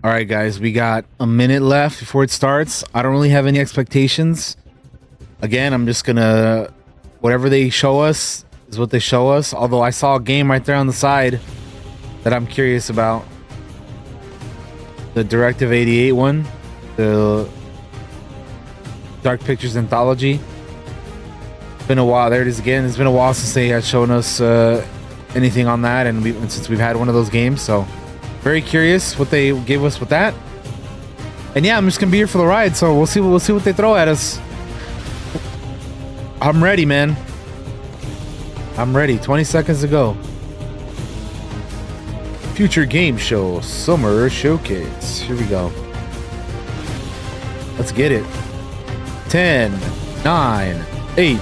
All right, guys, we got a minute left before it starts. I don't really have any expectations. Again, I'm just gonna, whatever they show us is what they show us. Although I saw a game right there on the side that I'm curious about. The Directive 88 one, the Dark Pictures Anthology. It's been a while. There it is again. It's been a while since they had shown us anything on that, and since we've had one of those games, so very curious what they gave us with that. And yeah, I'm just gonna be here for the ride, so we'll see what they throw at us. I'm ready, man. I'm ready. 20 seconds to go. Future Game Show Summer Showcase. Here we go. Let's get it. 10, 9, 8,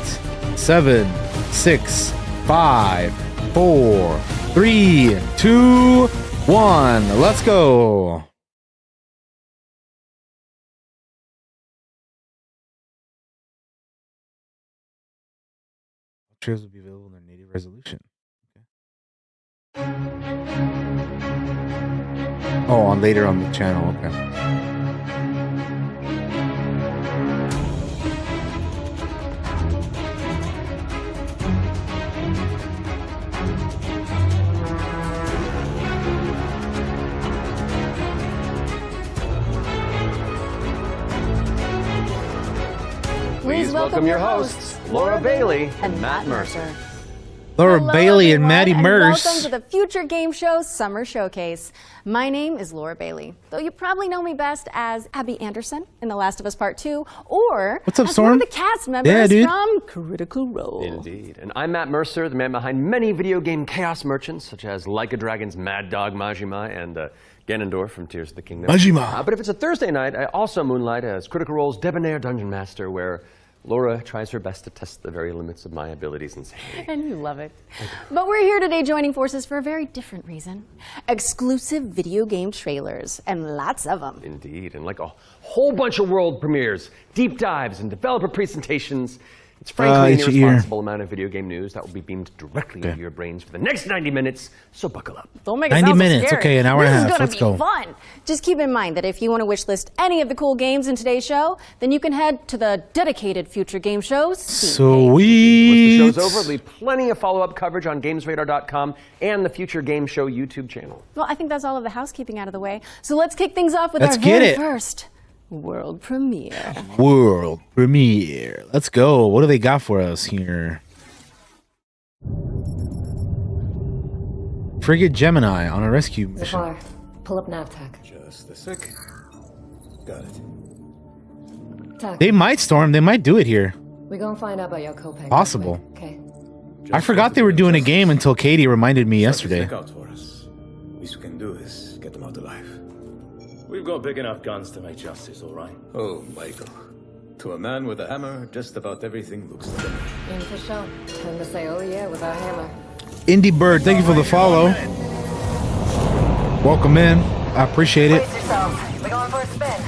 7, 6, 5, 4, 3, 2, 1. Let's go. Trailers will be available in their native resolution. Okay. Oh, on later on the channel. Okay. Please welcome your hosts, Laura Bailey and Matt Mercer. Laura Hello, Bailey and everyone, Maddie and Merce. welcome to the Future Game Show Summer Showcase. My name is Laura Bailey, though you probably know me best as Abby Anderson in The Last of Us Part 2, or What's up, as Storm? one of the cast members dude. from Critical Role. Indeed. And I'm Matt Mercer, the man behind many video game chaos merchants, such as Like a Dragon's Mad Dog Majima and Ganondorf from Tears of the Kingdom. Majima. But if it's a Thursday night, I also moonlight as Critical Role's Debonair Dungeon Master, where Laura tries her best to test the very limits of my abilities and sanity. And you love it. But we're here today joining forces for a very different reason. Exclusive video game trailers, and lots of them. Indeed, and like a whole bunch of world premieres, deep dives, and developer presentations. It's frankly an irresponsible amount of video game news that will be beamed directly into your brains for the next 90 minutes, so buckle up. Don't make it 90 sound so minutes, scary. okay, an hour and a half, let's go. This is gonna be fun. Just keep in mind that if you want to wishlist any of the cool games in today's show, then you can head to the dedicated Future Game Shows. Sweet. Once the show's over, there'll be plenty of follow-up coverage on GamesRadar.com and the Future Game Show YouTube channel. Well, I think that's all of the housekeeping out of the way. So let's kick things off with Let's our get very it. first world premiere. World premiere. Let's go. What do they got for us here? Frigate Gemini on a rescue mission. Zafar, pull up nav tech. Just a sec. Got it. Tech, They might storm. They might do it here. we gonna find out about your copay. Possible. Okay. I forgot they were doing a game until Katie reminded me yesterday. Look out for us. Least we can do is get them out alive. We've got big enough guns to make justice, all right? Oh, Michael. To a man with a hammer, just about everything looks the same. In for show. Time to say, oh yeah, with our hammer. Indie Bird, thank you for the follow. Welcome in. I appreciate it. Brace yourselves. We're going for a spin.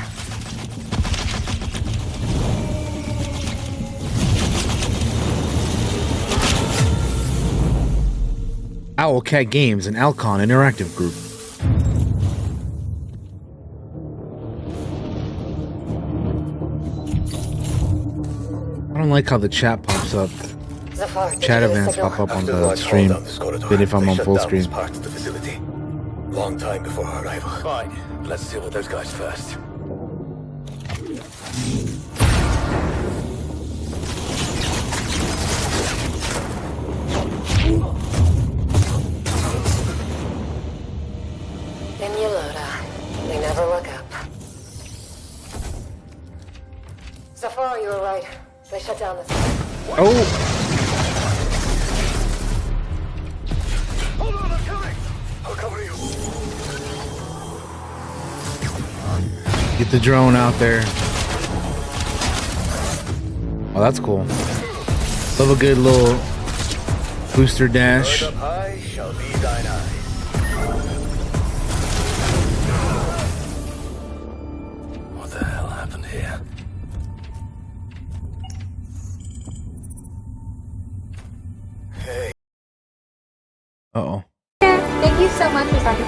Owlcat Games and Alcon Interactive Group. I don't like how the chat pops up. Zafar, Chat events pop up on the stream, but if I'm on full screen. Part of the facility. Long time before our arrival. Fine. Let's deal with those guys first. In your loader. They never look up. Zafar, you were right. They shut down this. Oh, Hold on, I'm coming! I'll cover you. get the drone out there. Oh, that's cool. Love a good little booster dash. Bird up high shall be thine eyes. What the hell happened here? Hey. Uh-oh. Thank you so much for stopping.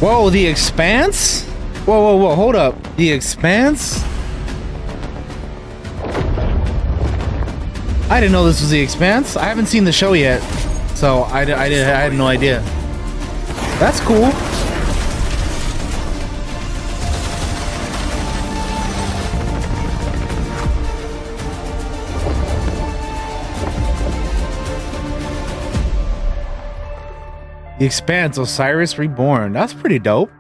Whoa, the Expanse? Whoa, hold up. The Expanse? I didn't know this was the Expanse. I haven't seen the show yet, so I had no idea. That's cool. The Expanse, Osiris Reborn. That's pretty dope.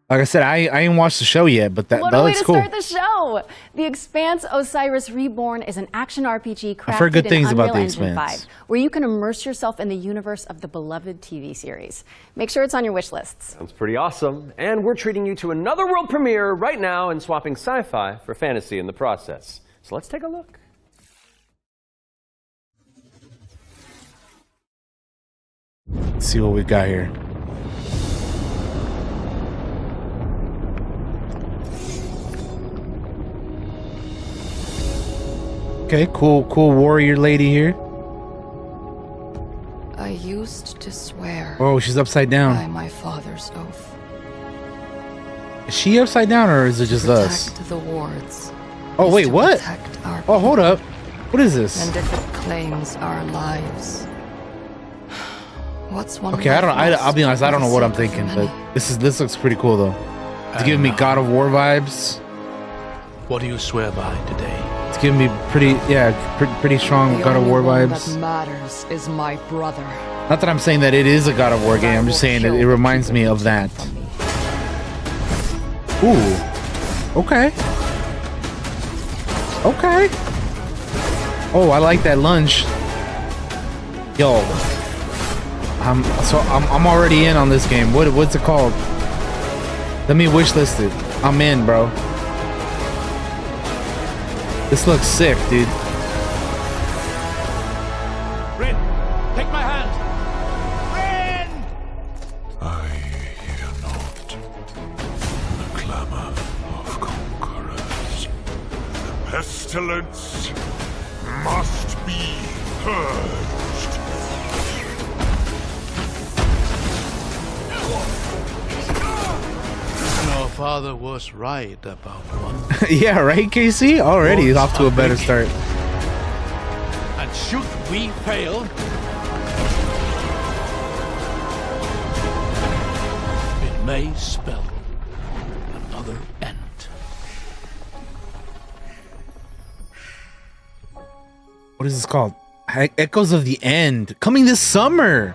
Like I said, I ain't watched the show yet, but that looks cool. What a way to start the show! The Expanse Osiris Reborn is an action RPG crafted I've heard good things in about Unreal the Engine Expanse. 5, where you can immerse yourself in the universe of the beloved TV series. Make sure it's on your wish lists. Sounds pretty awesome. And we're treating you to another world premiere right now and swapping sci-fi for fantasy in the process. So let's take a look. Let's see what we got here. Okay, cool warrior lady here. I used to swear Oh, she's upside down. by my father's oath. Is she upside down or is it just us? Protect the wards. Oh, is wait, to what? protect our Oh, hold people. up. What is this? And if it claims our lives, what's one? Okay, life I'll lost be honest, I don't for know the what I'm sake of thinking, many? but this looks pretty cool though. It's giving me God of War vibes. What do you swear by today? It's giving me pretty strong The God of only War one vibes. that matters is my brother. Not that I'm saying that it is a God of War game. I'm just saying it reminds me of that. Ooh. Okay. Okay. Oh, I like that lunge. Yo. I'm already in on this game. What's it called? Let me wishlist it. I'm in, bro. This looks sick, dude. Rin, take my hand. Rin! I hear not the clamor of conquerors. The pestilence must be purged. Your father was right about one. Yeah, right, Casey? Already he's off to a better start. And should we fail, it may spell another end. What is this called? Echoes of the End. Coming this summer.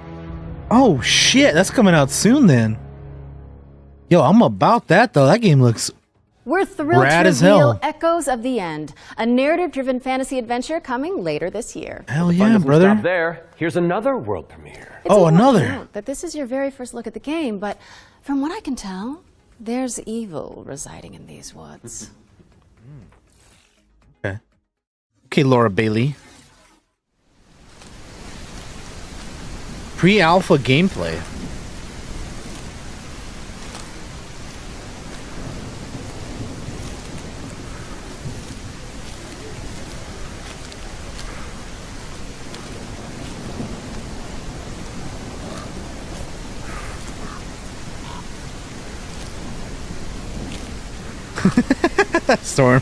Oh, shit. That's coming out soon then. Yo, I'm about that, though. That game looks We're thrilled rad to as reveal hell. Echoes of the End, a narrative-driven fantasy adventure coming later this year. Hell Fun yeah, doesn't brother. stop there. Here's another world premiere. It's Oh, important to another. note that this is your very first look at the game, but from what I can tell, there's evil residing in these woods. Okay. Okay, Laura Bailey. Pre-alpha gameplay. Storm.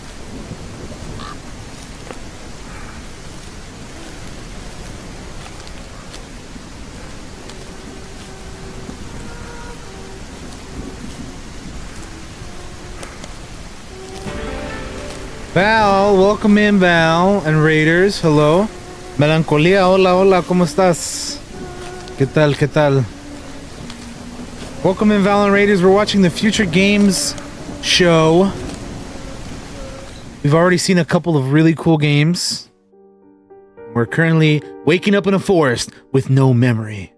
Val, welcome in, Val and Raiders. Hello. Melancolía, hola, ¿cómo estás? ¿Qué tal? Welcome in, Val and Raiders. We're watching the Future Games show. We've already seen a couple of really cool games. We're currently waking up in a forest with no memory.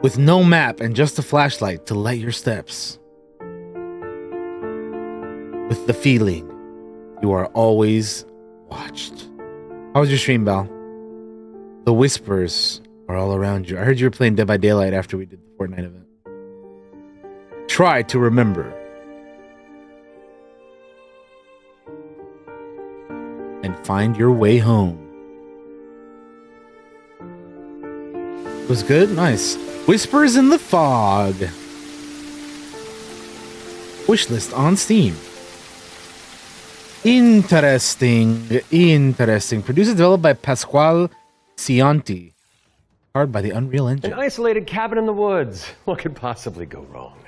With no map and just a flashlight to light your steps. With the feeling you are always watched. How was your stream, Val? The whispers are all around you. I heard you were playing Dead by Daylight after we did the Fortnite event. Try to remember. And find your way home. Was good? Nice. Whispers in the Fog. Wishlist on Steam. Interesting. Produced and developed by Pasquale Cianti. Powered by the Unreal Engine. An isolated cabin in the woods. What could possibly go wrong?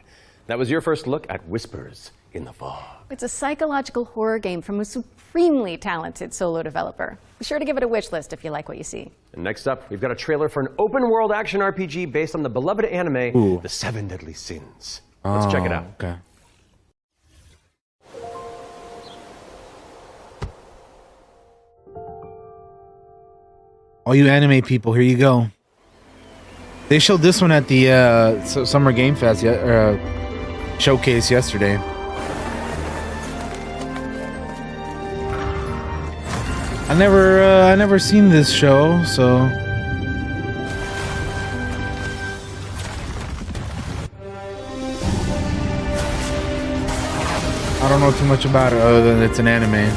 That was your first look at Whispers in the Fog. It's a psychological horror game from a supremely talented solo developer. Be sure to give it a wish list if you like what you see. And next up, we've got a trailer for an open-world action RPG based on the beloved anime, The Seven Deadly Sins. Let's check it out. Okay. All you anime people, here you go. They showed this one at the Summer Game Fest showcase yesterday. I never seen this show, so I don't know too much about it other than it's an anime.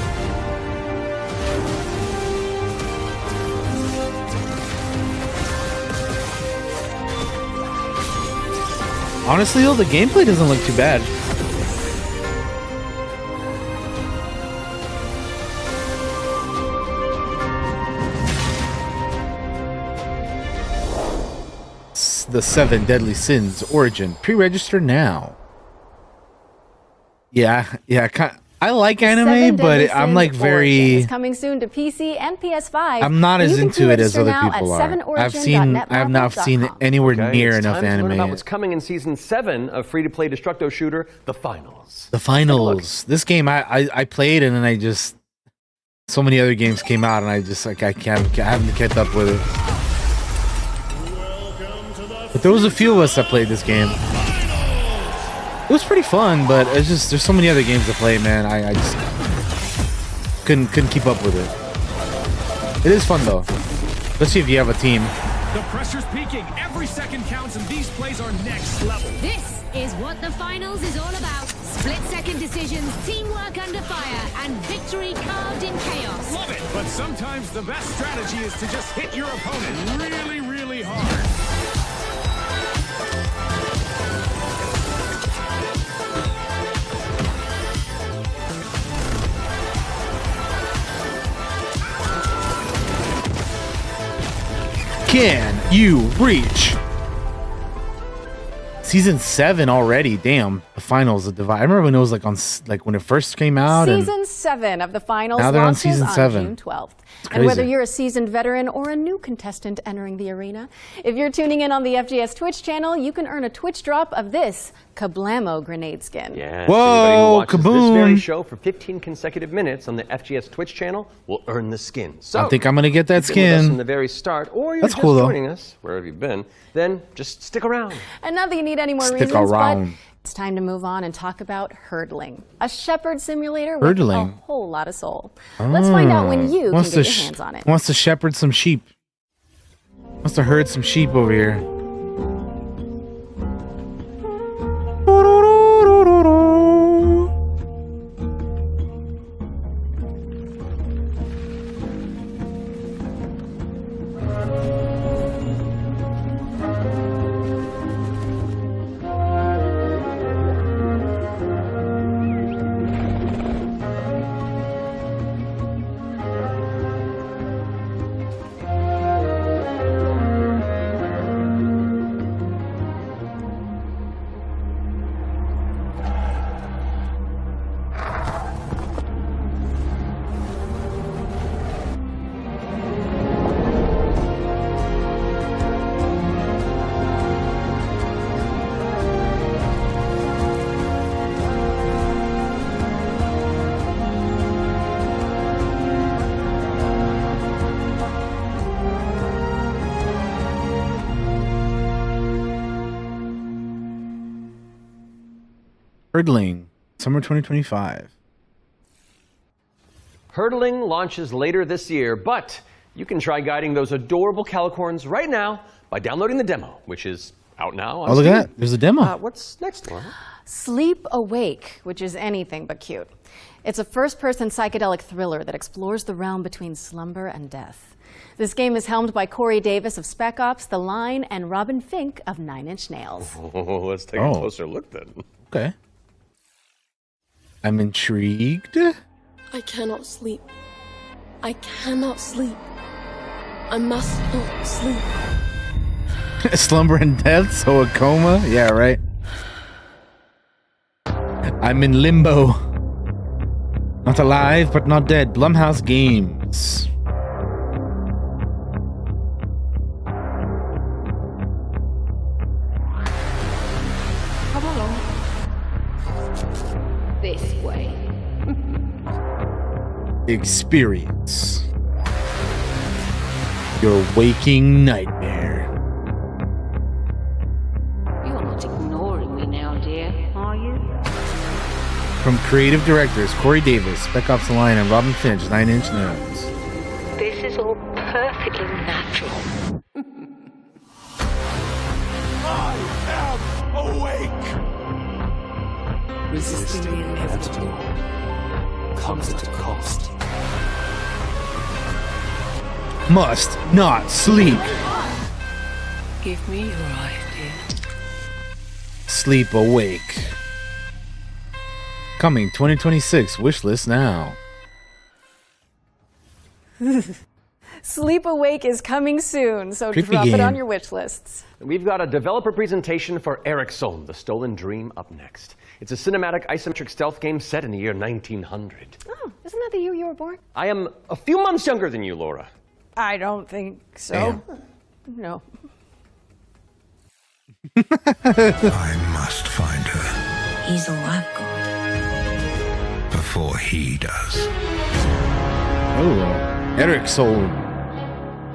Honestly, though, the gameplay doesn't look too bad. The Seven Deadly Sins Origin. Pre-register now. Yeah. I like anime, but I'm like very. It's coming soon to PC and PS5. I'm not as into it as other people are. I have not seen it anywhere near enough time anime. To learn about what's coming in season 7 of free-to-play Destructo shooter, The Finals. The Finals. This game I played, and then I just so many other games came out, and I just like I haven't kept up with it. But there was a few of us that played this game. It was pretty fun, but it's just there's so many other games to play, man. I just couldn't keep up with it. It is fun though, especially if you have a team. The pressure's peaking. Every second counts, and these plays are next level. This is what the finals is all about. Split-second decisions, teamwork under fire, and victory carved in chaos. Love it. But sometimes the best strategy is to just hit your opponent really, really hard. Can you reach? Season 7 already. Damn, the finals of Divide. I remember when it was like on when it first came out. Season 7 of the finals now they're on launches season 7. June 12th. And whether you're a seasoned veteran or a new contestant entering the arena, if you're tuning in on the FGS Twitch channel, you can earn a Twitch drop of this Kablamo grenade skin. Yeah. Whoa! So Kaboom! This very show for 15 consecutive minutes on the FGS Twitch channel will earn the skin. So I think I'm gonna get that if you've been with us skin from the very start, or you're That's just cool, though. joining us wherever you've been, then just stick around. And not that you need any more Stick reasons, around. but it's time to move on and talk about Herdling, a shepherd simulator with a whole lot of soul. Let's find out when you can get your hands on it. Wants to shepherd some sheep. Wants to herd some sheep over here. Herdling, summer 2025. Herdling launches later this year, but you can try guiding those adorable calicorns right now by downloading the demo, which is out now on Oh, look Steam. at that. There's a demo. What's next, Laura? Sleep Awake, which is anything but cute. It's a first-person psychedelic thriller that explores the realm between slumber and death. This game is helmed by Corey Davis of Spec Ops, The Line, and Robin Fink of Nine Inch Nails. Oh, let's take a closer look then. Okay. I'm intrigued. I cannot sleep. I cannot sleep. I must not sleep. Slumber and death, so a coma? Yeah, right. I'm in limbo. Not alive, but not dead. Blumhouse Games. Come along. This way. Experience your waking nightmare. You're not ignoring me now, dear, are you? From creative directors Corey Davis, Spec Ops: The Line, and Robin Finch, 9 Inch Nails. This is all perfectly natural. I am awake! Resisting the inevitable comes at a cost. Must not sleep. Give me your idea. Sleep awake. Coming 2026. Wishlist now. Sleep Awake is coming soon, so Creepy drop it game. on your wish lists. We've got a developer presentation for Eriksholm, The Stolen Dream, up next. It's a cinematic isometric stealth game set in the year 1900. Oh, isn't that the year you were born? I am a few months younger than you, Laura. I don't think so. Damn. No. I must find her He's all I've got. before he does. Oh, Eriksholm.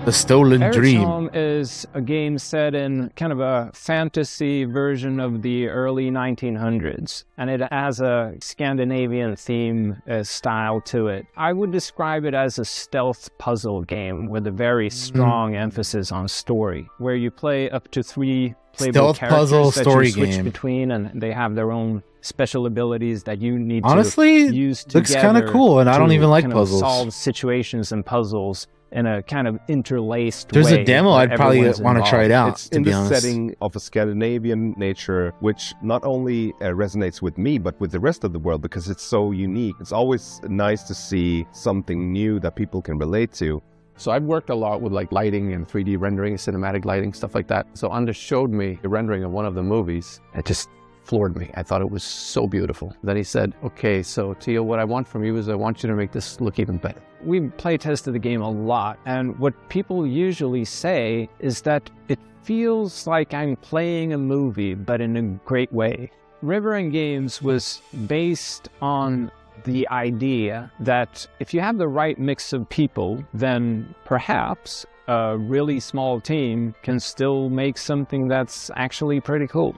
The Stolen Dream. Eriksholm is a game set in kind of a fantasy version of the early 1900s, and it has a Scandinavian theme style to it. I would describe it as a stealth puzzle game with a very strong emphasis on story, where you play up to 3 playable Stealth characters puzzle that story you switch game. between, and they have their own special abilities that you need Honestly, to use looks together. kinda cool, and I don't to even like kind of puzzles. solve situations and puzzles in a kind of interlaced There's way. a demo, where I'd probably everyone's want to try it involved. out, It's to in be the honest. setting of a Scandinavian nature, which not only resonates with me, but with the rest of the world, because it's so unique. It's always nice to see something new that people can relate to. So I've worked a lot with like lighting and 3D rendering, cinematic lighting, stuff like that. So Anders showed me the rendering of one of the movies. It just floored me. I thought it was so beautiful. Then he said, okay, so Theo, what I want from you is I want you to make this look even better. We play tested the game a lot, and what people usually say is that it feels like I'm playing a movie, but in a great way. Reborn Games was based on the idea that if you have the right mix of people, then perhaps a really small team can still make something that's actually pretty cool.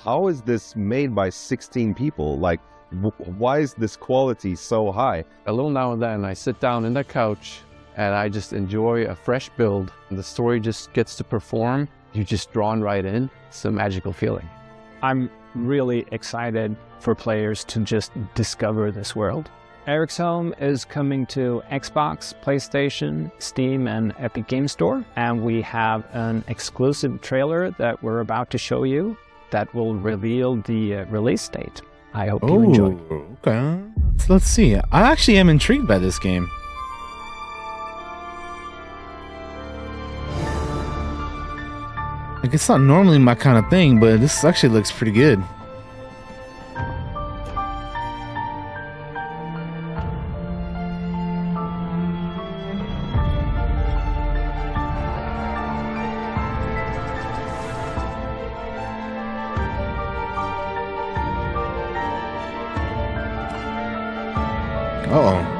How is this made by 16 people? Like, why is this quality so high? A little now and then I sit down in the couch and I just enjoy a fresh build. And the story just gets to perform. You're just drawn right in. It's a magical feeling. I'm really excited for players to just discover this world. Eriksholm is coming to Xbox, PlayStation, Steam, and Epic Game Store. And we have an exclusive trailer that we're about to show you that will reveal the release date. I hope you enjoy. Okay. Let's see. I actually am intrigued by this game. Like, it's not normally my kind of thing, but this actually looks pretty good. Uh-oh.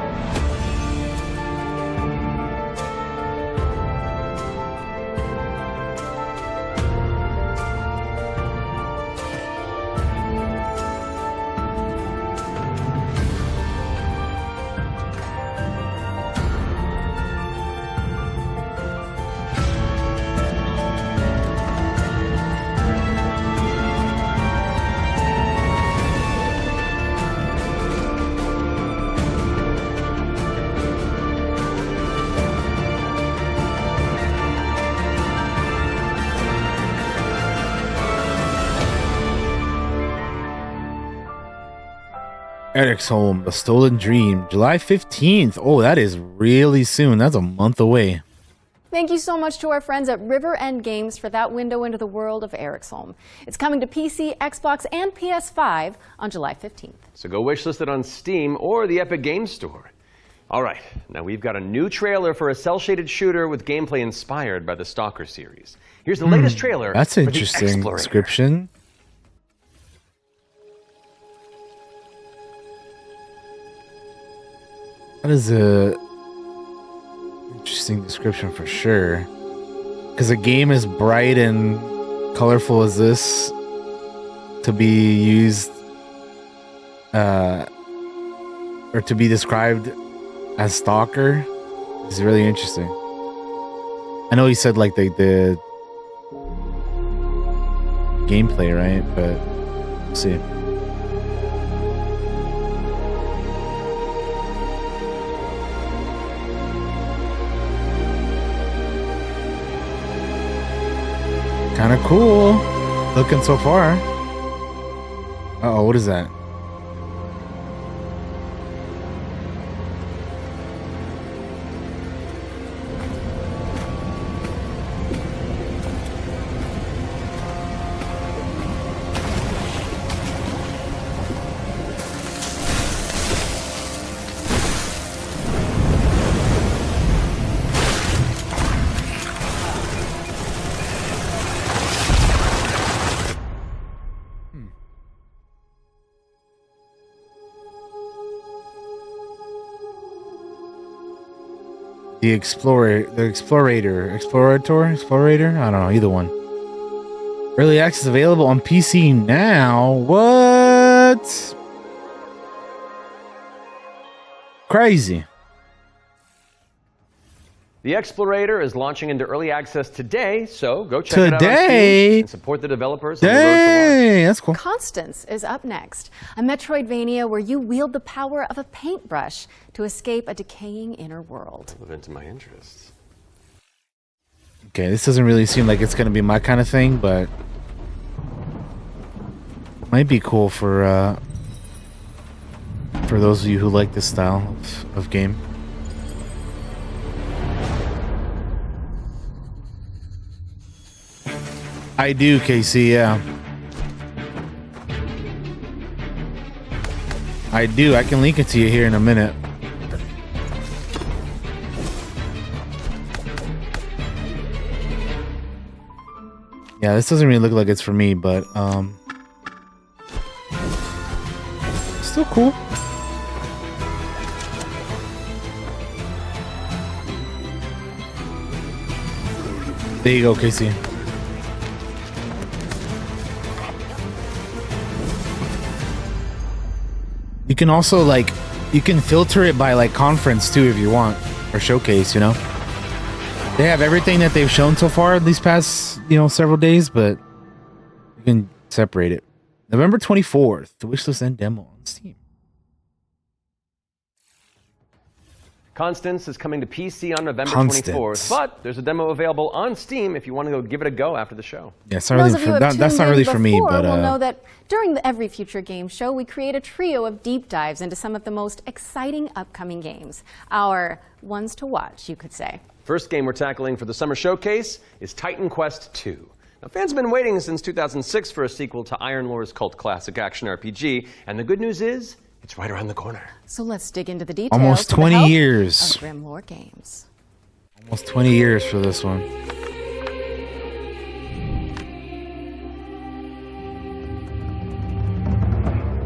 Eriksholm, The Stolen Dream, July 15th. Oh, that is really soon. That's a month away. Thank you so much to our friends at River End Games for that window into the world of Eriksholm. It's coming to PC, Xbox, and PS5 on July 15th. So go wishlist it on Steam or the Epic Games Store. All right, now we've got a new trailer for a cel-shaded shooter with gameplay inspired by the Stalker series. Here's the latest trailer. That's an interesting description. That is a interesting description for sure. Because a game as bright and colorful as this to be used or to be described as Stalker is really interesting. I know he said like the gameplay, right? But we'll see. Kind of cool looking so far. Uh-oh, what is that? The Explorator. I don't know, either one. Early access available on PC now. What? Crazy. The Explorator is launching into early access today, so go check it out on Steam and support the developers on the road to launch. That's cool. Constance is up next, a Metroidvania where you wield the power of a paintbrush to escape a decaying inner world. Live into my interests. Okay, this doesn't really seem like it's going to be my kind of thing, but might be cool for those of you who like this style of game. I do, KC, yeah. I do. I can link it to you here in a minute. Yeah, this doesn't really look like it's for me, but still cool. There you go, Casey. You can also you can filter it by conference too if you want, or showcase, you know. They have everything that they've shown so far these past, several days, but you can separate it. November 24th, the wishlist and demo on Steam. Constance is coming to PC on November 24th, but there's a demo available on Steam if you want to go give it a go after the show. Yeah, it's not really that's not really for me, but we'll know that during the Every Future Game Show, we create a trio of deep dives into some of the most exciting upcoming games. Our ones to watch, you could say. First game we're tackling for the summer showcase is Titan Quest II. Now, fans have been waiting since 2006 for a sequel to Iron Lore's cult classic action RPG, and the good news is it's right around the corner. So let's dig into the details. Almost 20 years. Of Grimlore Games. Almost 20 years for this one.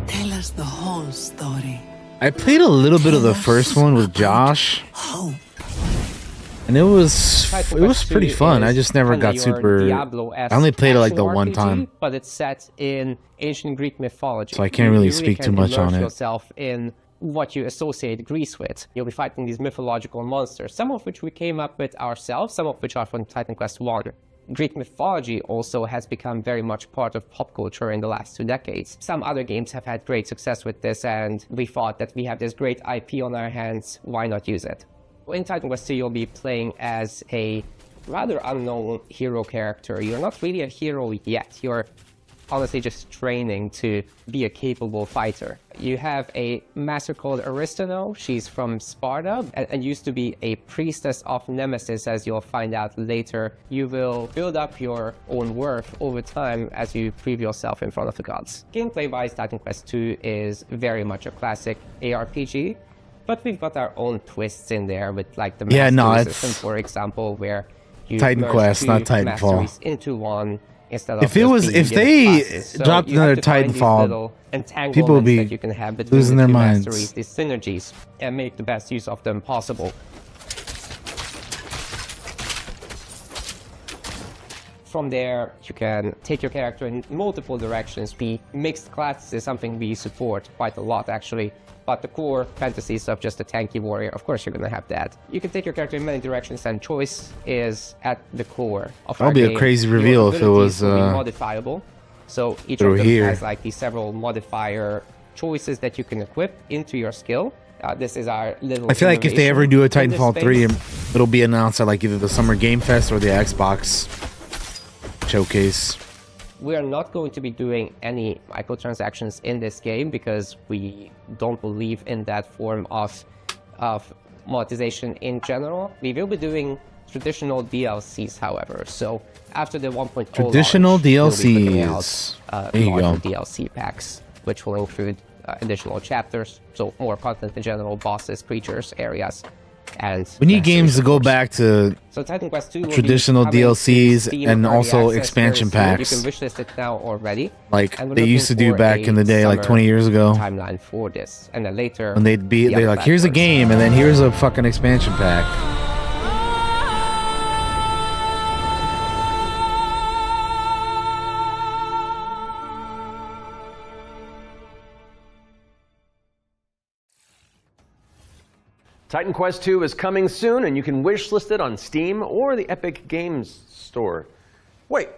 Tell us the whole story. I played a little bit of the first one with Josh. And it was pretty fun. I just never got super. I only played it the one time. But it's set in ancient Greek mythology. So I can't really speak too much on it. Yourself in what you associate Greece with. You'll be fighting these mythological monsters, some of which we came up with ourselves, some of which are from Titan Quest I. Greek mythology also has become very much part of pop culture in the last 2 decades. Some other games have had great success with this, and we thought that we have this great IP on our hands, why not use it? In Titan Quest II, you'll be playing as a rather unknown hero character. You're not really a hero yet. You're honestly just training to be a capable fighter. You have a master called Aristano. She's from Sparta and used to be a priestess of Nemesis, as you'll find out later. You will build up your own worth over time as you prove yourself in front of the gods. Gameplay-wise, Titan Quest II is very much a classic ARPG, but we've got our own twists in there with like the mastery system, for example, where you Titan Quest, not Titanfall. Into one. If they dropped another Titanfall, people would be that you can have losing their minds. These synergies, and make the best use of them possible. From there, you can take your character in multiple directions. The mixed class is something we support quite a lot, actually. But the core fantasy stuff, just a tanky warrior, of course you're going to have that. You can take your character in many directions, and choice is at the core of our game. That'd be a crazy reveal if it was modifiable. So each of them has like these several modifier choices that you can equip into your skill. This is our little. I feel like if they ever do a Titanfall 3, it'll be announced at like either the Summer Game Fest or the Xbox showcase. We are not going to be doing any microtransactions in this game because we don't believe in that form of monetization in general. We will be doing traditional DLCs, however. So after the 1.0 traditional launch, DLCs, there you go. DLC packs, which will include additional chapters, so more content in general, bosses, creatures, areas. And we need games to go back to Titan Quest II traditional DLCs and also expansion packs. You can wishlist it now already. Like they used to do back in the day, like 20 years ago. Timeline for this, and then later. And they're like, here's a game, and then here's a fucking expansion pack. Titan Quest II is coming soon, and you can wishlist it on Steam or the Epic Games Store. Wait,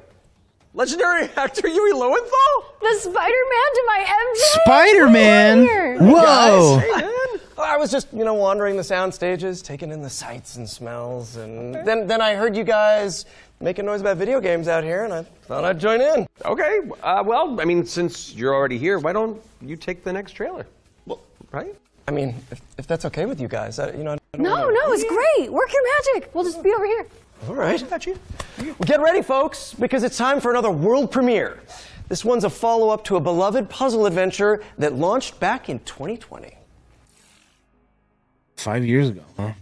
legendary actor Yui Lowenthal? The Spider-Man to my MJ? Spider-Man? Whoa! Hey, man. I was just, wandering the sound stages, taking in the sights and smells, and then I heard you guys making noise about video games out here, and I thought I'd join in. Okay, well, I mean, since you're already here, why don't you take the next trailer? Well, right? I mean, if that's okay with you guys, I don't No, it's great. Work your magic. We'll just be over here. All right. Got you. Well, get ready, folks, because it's time for another world premiere. This one's a follow-up to a beloved puzzle adventure that launched back in 2020. 5 years ago, huh?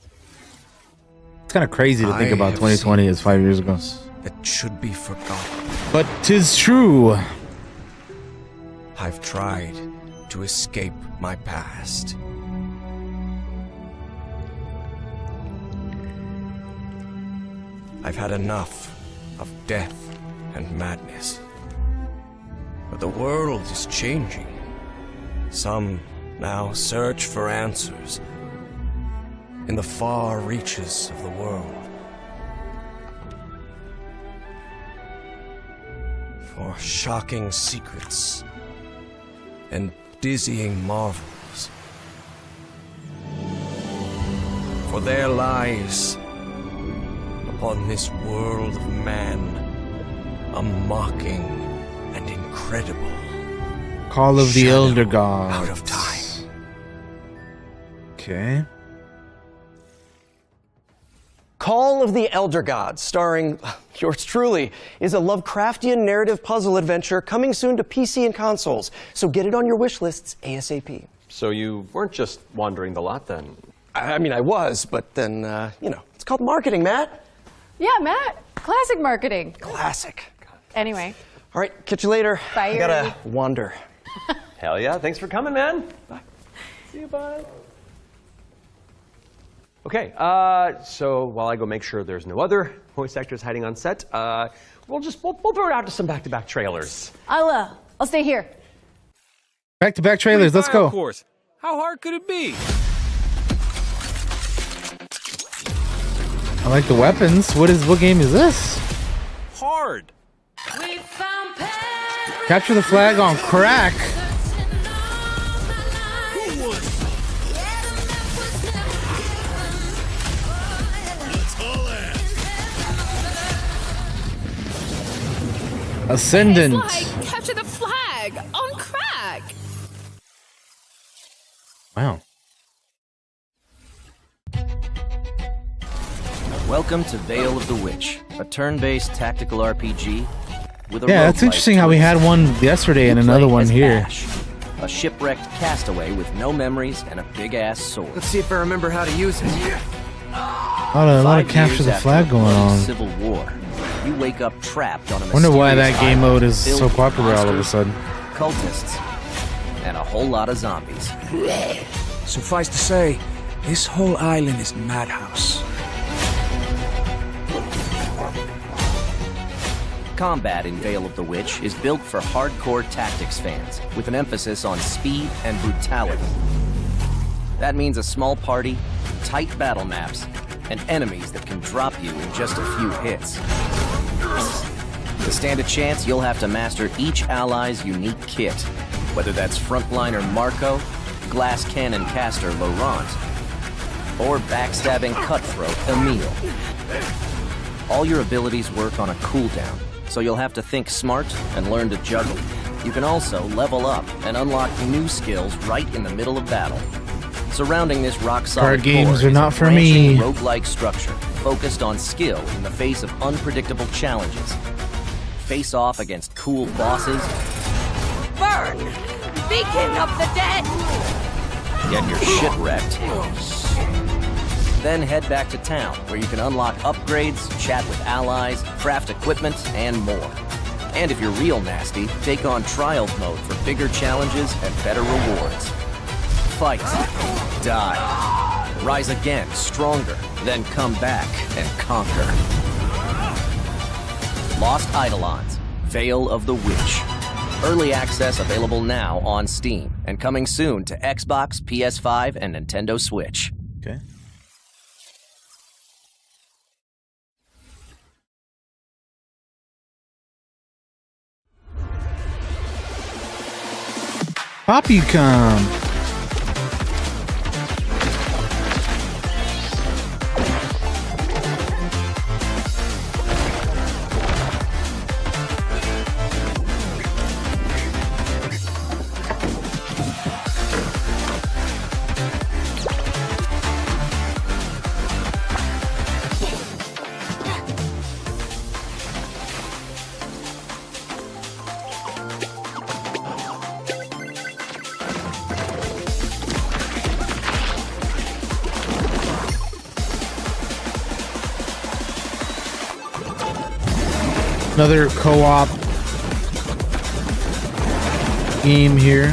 It's kind of crazy to think about 2020 as 5 years ago. That should be forgotten. But 'tis true. I've tried to escape my past. I've had enough of death and madness. But the world is changing. Some now search for answers in the far reaches of the world. For shocking secrets and dizzying marvels. For there lies upon this world of man a mocking and incredible Call of the Elder Gods. Out of time. Okay. Call of the Elder Gods, starring yours truly, is a Lovecraftian narrative puzzle adventure coming soon to PC and consoles. So get it on your wish lists ASAP. So you weren't just wandering the lot then? I mean, I was, but then, it's called marketing, Matt. Yeah, Matt. Classic marketing. Classic. Anyway. All right, catch you later. Bye. I gotta wander. Hell yeah, thanks for coming, man. Bye. See you, bye. Okay, so while I go make sure there's no other voice actors hiding on set, we'll throw it out to some back-to-back trailers. I'll stay here. Back-to-back trailers, let's go. Of course. How hard could it be? I like the weapons. What game is this? Hard. Capture the flag on crack. Ascendant. Capture the Wow. Welcome to Veil of the Witch, a turn-based tactical RPG with a Yeah, that's interesting how we had one yesterday and another one here. Ash, a shipwrecked castaway with no memories and a big-ass sword. Let's see if I remember how to use it. A lot of capture the flag going on. Civil War, you wake up trapped on a Wonder why that game mode is filled so with popular all of a monsters, sudden. cultists, and a whole lot of zombies. Suffice to say, this whole island is madhouse. Combat in Veil of the Witch is built for hardcore tactics fans, with an emphasis on speed and brutality. That means a small party, tight battle maps, and enemies that can drop you in just a few hits. To stand a chance, you'll have to master each ally's unique kit, whether that's frontliner Marco, glass cannon caster Laurent, or backstabbing cutthroat Emile. All your abilities work on a cooldown, so you'll have to think smart and learn to juggle. You can also level up and unlock new skills right in the middle of battle. Surrounding this rock-solid Card games core are is not a for me. branching roguelike structure focused on skill in the face of unpredictable challenges. Face off against cool bosses. Burn! Beacon of the dead! Get your shit wrecked. Then head back to town, where you can unlock upgrades, chat with allies, craft equipment, and more. And if you're real nasty, take on Trials mode for bigger challenges and better rewards. Fight, die, rise again, stronger, then come back and conquer. Lost Eidolons, Veil of the Witch. Early access available now on Steam, and coming soon to Xbox, PS5, and Nintendo Switch. Okay. POPUCOM. Another co-op game here.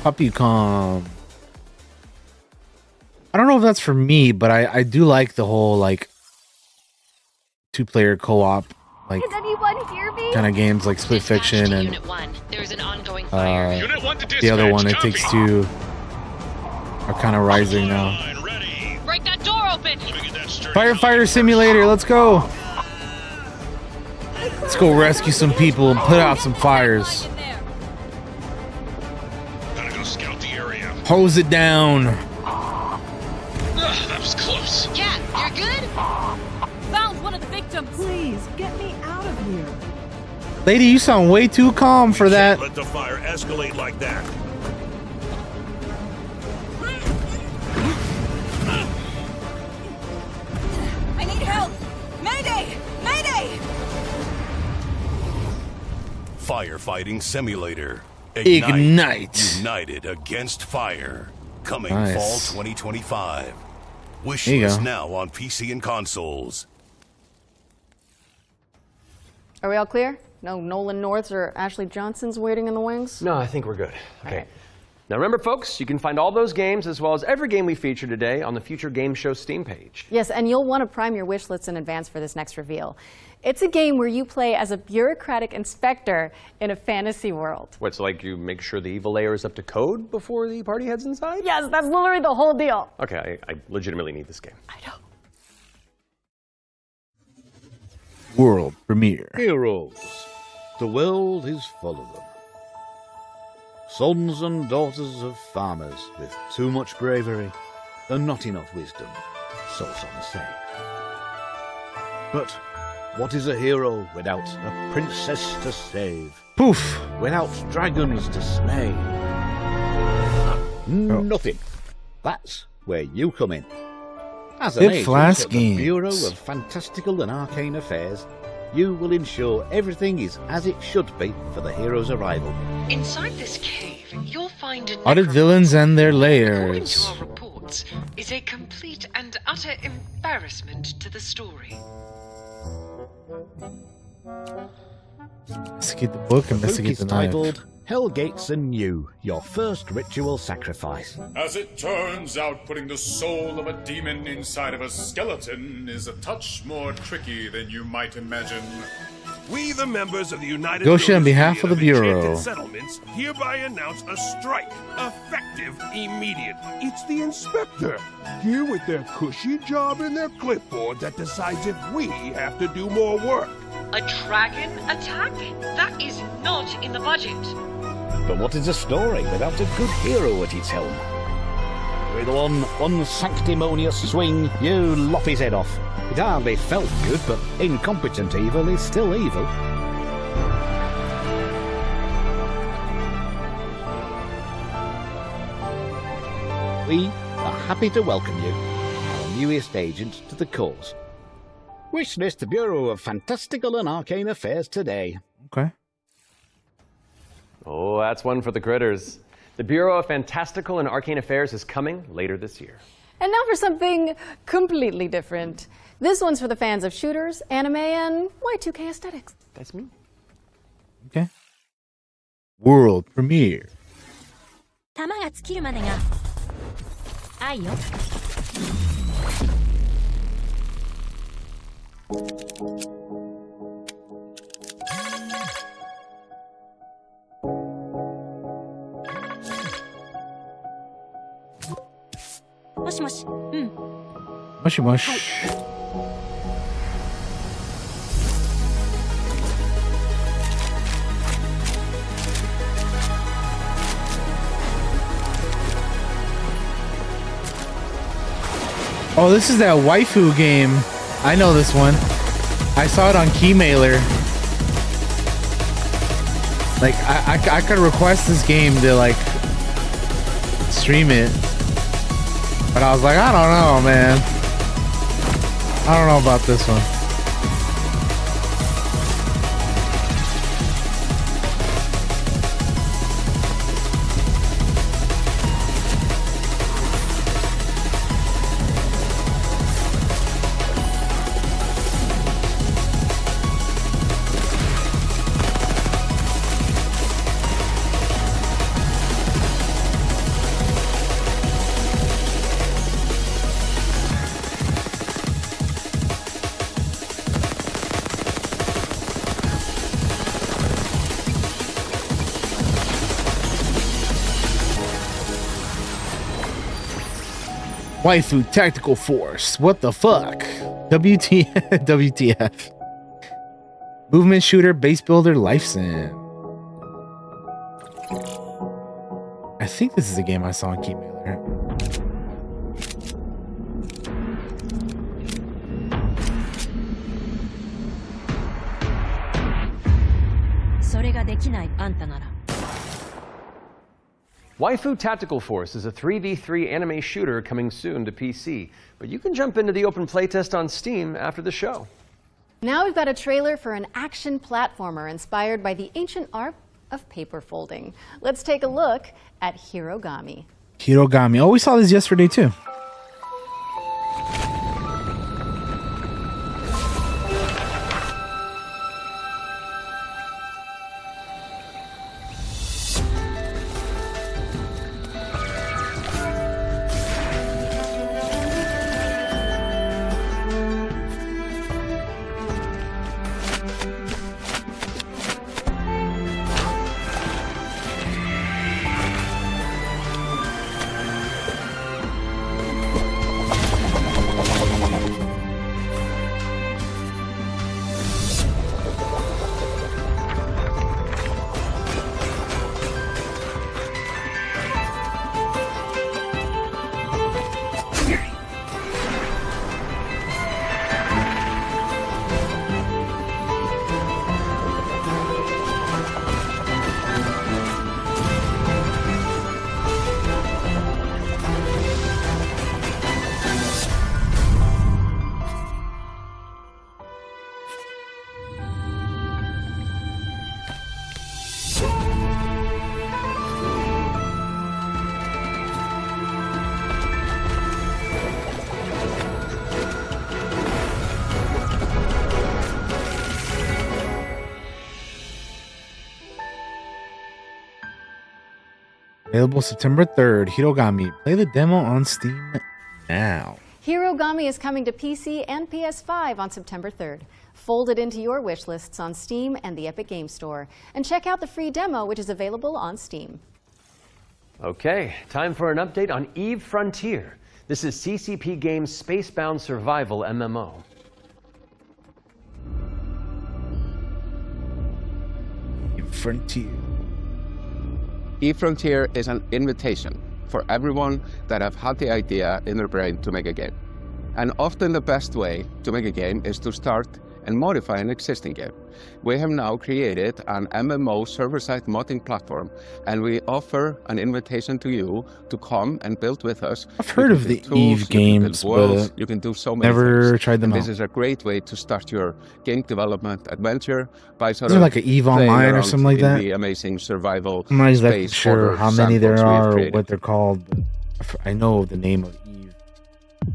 POPUCOM. I don't know if that's for me, but I do like the whole like two-player co-op like kind of games like Split Fiction and the other one, It Takes Two, are kind of rising now. Break that door open. Firefighter Simulator, let's go. Let's go rescue some people and put out some fires. Gotta go scout the area. Hose it down. That was close. Cat, you're good? Found one of the victims. Please, get me out of here. Lady, you sound way too calm for that. Let the fire escalate like that. I need help! Mayday! Mayday! Firefighting Simulator. Ignite. United against fire. Coming Nice. fall 2025. Wish There you list go. now on PC and consoles. Are we all clear? No Nolan Norths or Ashley Johnsons waiting in the wings? No, I think we're good. Okay. Now remember, folks, you can find all those games as well as every game we feature today on the Future Game Show Steam page. Yes, and you'll want to prime your wish lists in advance for this next reveal. It's a game where you play as a bureaucratic inspector in a fantasy world. What's like you make sure the evil layer is up to code before the party heads inside? Yes, that's literally the whole deal. Okay, I legitimately need this game. I know. World premiere. Heroes. The world is full of them. Sons and daughters of farmers with too much bravery and not enough wisdom, so some say. But what is a hero without a princess to save? Poof! Without dragons to slay? Nothing. That's where you come in. As an Hip agent Flask at the Bureau Games. of Fantastical and Arcane Affairs, you will ensure everything is as it should be for the hero's arrival. Inside this cave, you'll find a Audit villains and their according layers. to our reports, is a complete and utter embarrassment to the story. Investigate the book, The book investigate is the knife. titled Hellgates Anew, your first ritual sacrifice. As it turns out, putting the soul of a demon inside of a skeleton is a touch more tricky than you might imagine. We, the members of the United Negotiate on Builders behalf of the Union Bureau. Enchanted Settlements hereby announce a strike, effective immediately. It's the inspector, here with their cushy job in their clipboard that decides if we have to do more work. A dragon attack? That is not in the budget. But what is a story without a good hero at its helm? With one unsanctimonious swing, you lop his head off. It hardly felt good, but incompetent evil is still evil. We are happy to welcome you, our newest agent to the cause. Wish list Bureau of Fantastical and Arcane Affairs today. Okay. Oh, that's one for the critters. The Bureau of Fantastical and Arcane Affairs is coming later this year. And now for something completely different. This one's for the fans of shooters, anime, and Y2K aesthetics. That's me. Okay. World premiere. 弾が尽きるまでが愛よ。もしもし、うん。もしもし。Oh, this is that waifu game. I know this one. I saw it on Keymailer. Like, I could request this game to, like, stream it. But I was like, I don't know, man. I don't know about this one. Waifu Tactical Force. What the fuck? WTF. Movement shooter, base builder, life sim. I think this is a game I saw on Keymailer. それができないあんたなら。 Waifu Tactical Force is a 3v3 anime shooter coming soon to PC, but you can jump into the open playtest on Steam after the show. Now we've got a trailer for an action platformer inspired by the ancient art of paper folding. Let's take a look at Hirogami. Hirogami. Oh, we saw this yesterday too. Available September 3rd. Hirogami. Play the demo on Steam now. Hirogami is coming to PC and PS5 on September 3rd. Fold it into your wish lists on Steam and the Epic Games Store. And check out the free demo, which is available on Steam. Okay, time for an update on Eve Frontier. This is CCP Games' Spacebound Survival MMO. Eve Frontier. Eve Frontier is an invitation for everyone that have had the idea in their brain to make a game. And often the best way to make a game is to start and modify an existing game. We have now created an MMO server-side modding platform, and we offer an invitation to you to come and build with us. I've heard of the Eve games, but you can do so many never things. tried them out. This is a great way to start your game development adventure by sort Is of there like an Eve Online or something like in that? The amazing survival. I'm not exactly space sure how many there sandbox are or created. what they're called, but I know the name of Eve.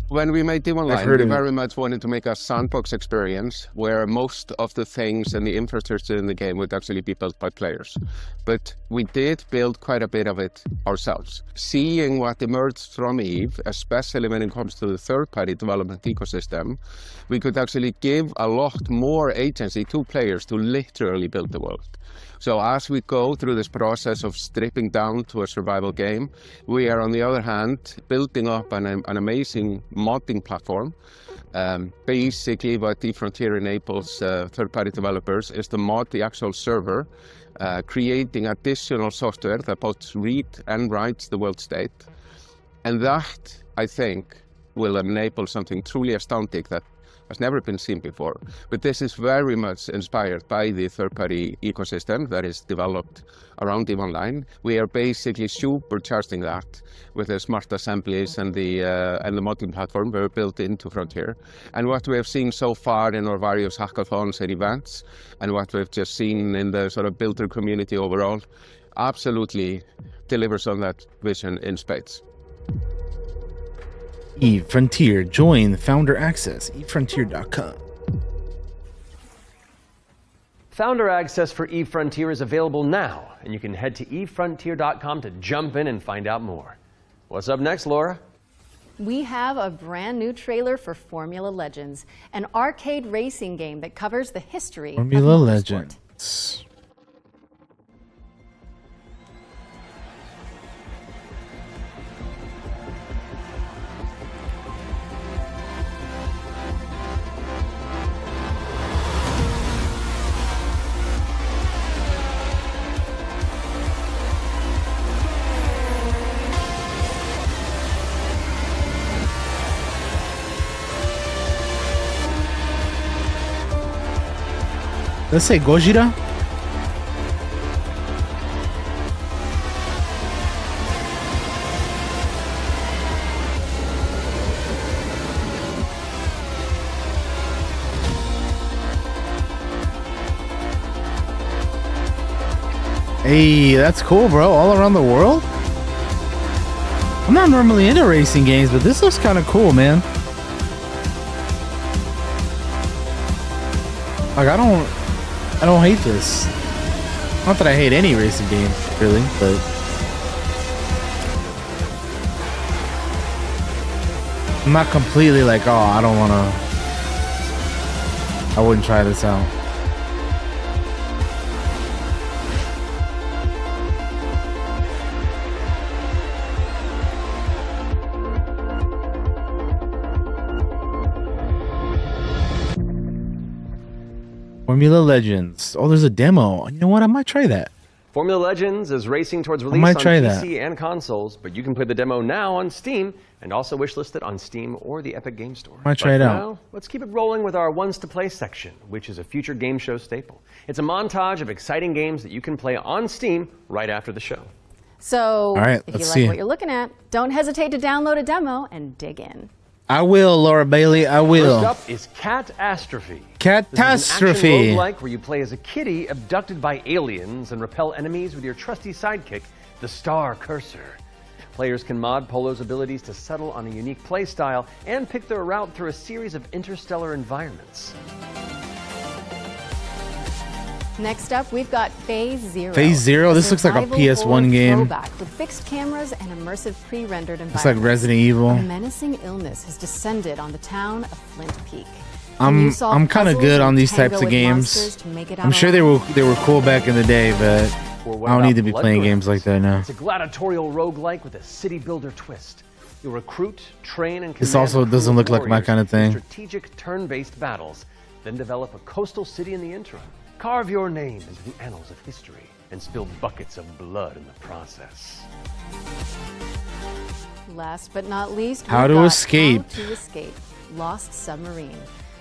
When we made Eve Online, heard we of it. very much wanted to make a sandbox experience where most of the things and the infrastructure in the game would actually be built by players. But we did build quite a bit of it ourselves. Seeing what emerged from Eve, especially when it comes to the third-party development ecosystem, we could actually give a lot more agency to players to literally build the world. So as we go through this process of stripping down to a survival game, we are on the other hand building up an amazing modding platform. Basically what Eve Frontier enables third-party developers is to mod the actual server, creating additional software that both read and writes the world state. And that, I think, will enable something truly astounding that has never been seen before. But this is very much inspired by the third-party ecosystem that is developed around EVE Online. We are basically supercharging that with the smart assemblies and the modding platform we're built into Frontier. And what we have seen so far in our various hackathons and events, and what we've just seen in the sort of builder community overall, absolutely delivers on that vision in spades. Eve Frontier. Join Founder Access. EveFrontier.com. Founder access for Eve Frontier is available now, and you can head to evefrontier.com to jump in and find out more. What's up next, Laura? We have a brand new trailer for Formula Legends, an arcade racing game that covers the history Formula of motorsport. Legends. Let's say Gojira. Hey, that's cool, bro. All around the world? I'm not normally into racing games, but this looks kind of cool, man. Like, I don't hate this. Not that I hate any racing game, really, but I'm not completely like, oh, I don't want to. I wouldn't try this out. Formula Legends. Oh, there's a demo. You know what? I might try that. Formula Legends is racing towards release might on try PC and consoles, but you can play the demo now on Steam and also wishlist it on Steam or the Epic Games Store. Might try it out. Now, let's keep it rolling with our Ones to Play section, which is a future game show staple. It's a montage of exciting games that you can play on Steam right after the show. So, all right, if you let's like see. what you're looking at, don't hesitate to download a demo and dig in. I will, Laura Bailey. I will. First up is Catastrophe. Catastrophe. This is an action roguelike where you play as a kitty abducted by aliens and repel enemies with your trusty sidekick, the Star Cursor. Players can mod Polo's abilities to settle on a unique playstyle and pick their route through a series of interstellar environments. Next up, we've got Phase Zero. Phase Zero? This looks like a PS1 game. Throwback with fixed cameras and immersive pre-rendered environments. It's like Resident Evil. A menacing illness has descended on the town of Flint Peak. I'm kind of good on these types of games. I'm sure they were cool back in the day, but I don't need to be playing games like that now. It's a gladiatorial roguelike with a city builder twist. You'll recruit, train, and This also doesn't look like my kind of thing. Strategic turn-based battles, then develop a coastal city in the interim. Carve your name into the annals of history and spill buckets of blood in the process. Last but not least, How to Escape. How to Escape, Lost Submarine.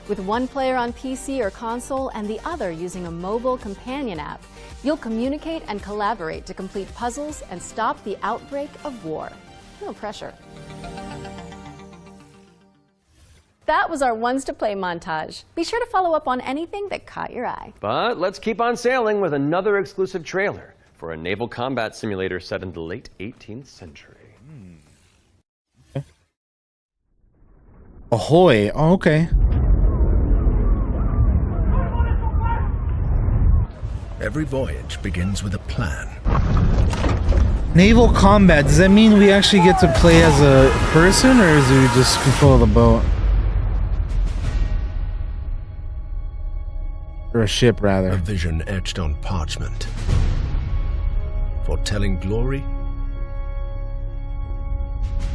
With one player on PC or console and the other using a mobile companion app, you'll communicate and collaborate to complete puzzles and stop the outbreak of war. No pressure. That was our Ones to Play montage. Be sure to follow up on anything that caught your eye. But let's keep on sailing with another exclusive trailer for a naval combat simulator set in the late 18th century. Ahoy. Oh, okay. Every voyage begins with a plan. Naval combat. Does that mean we actually get to play as a person, or is it just control the boat? Or a ship, rather. A vision etched on parchment, foretelling glory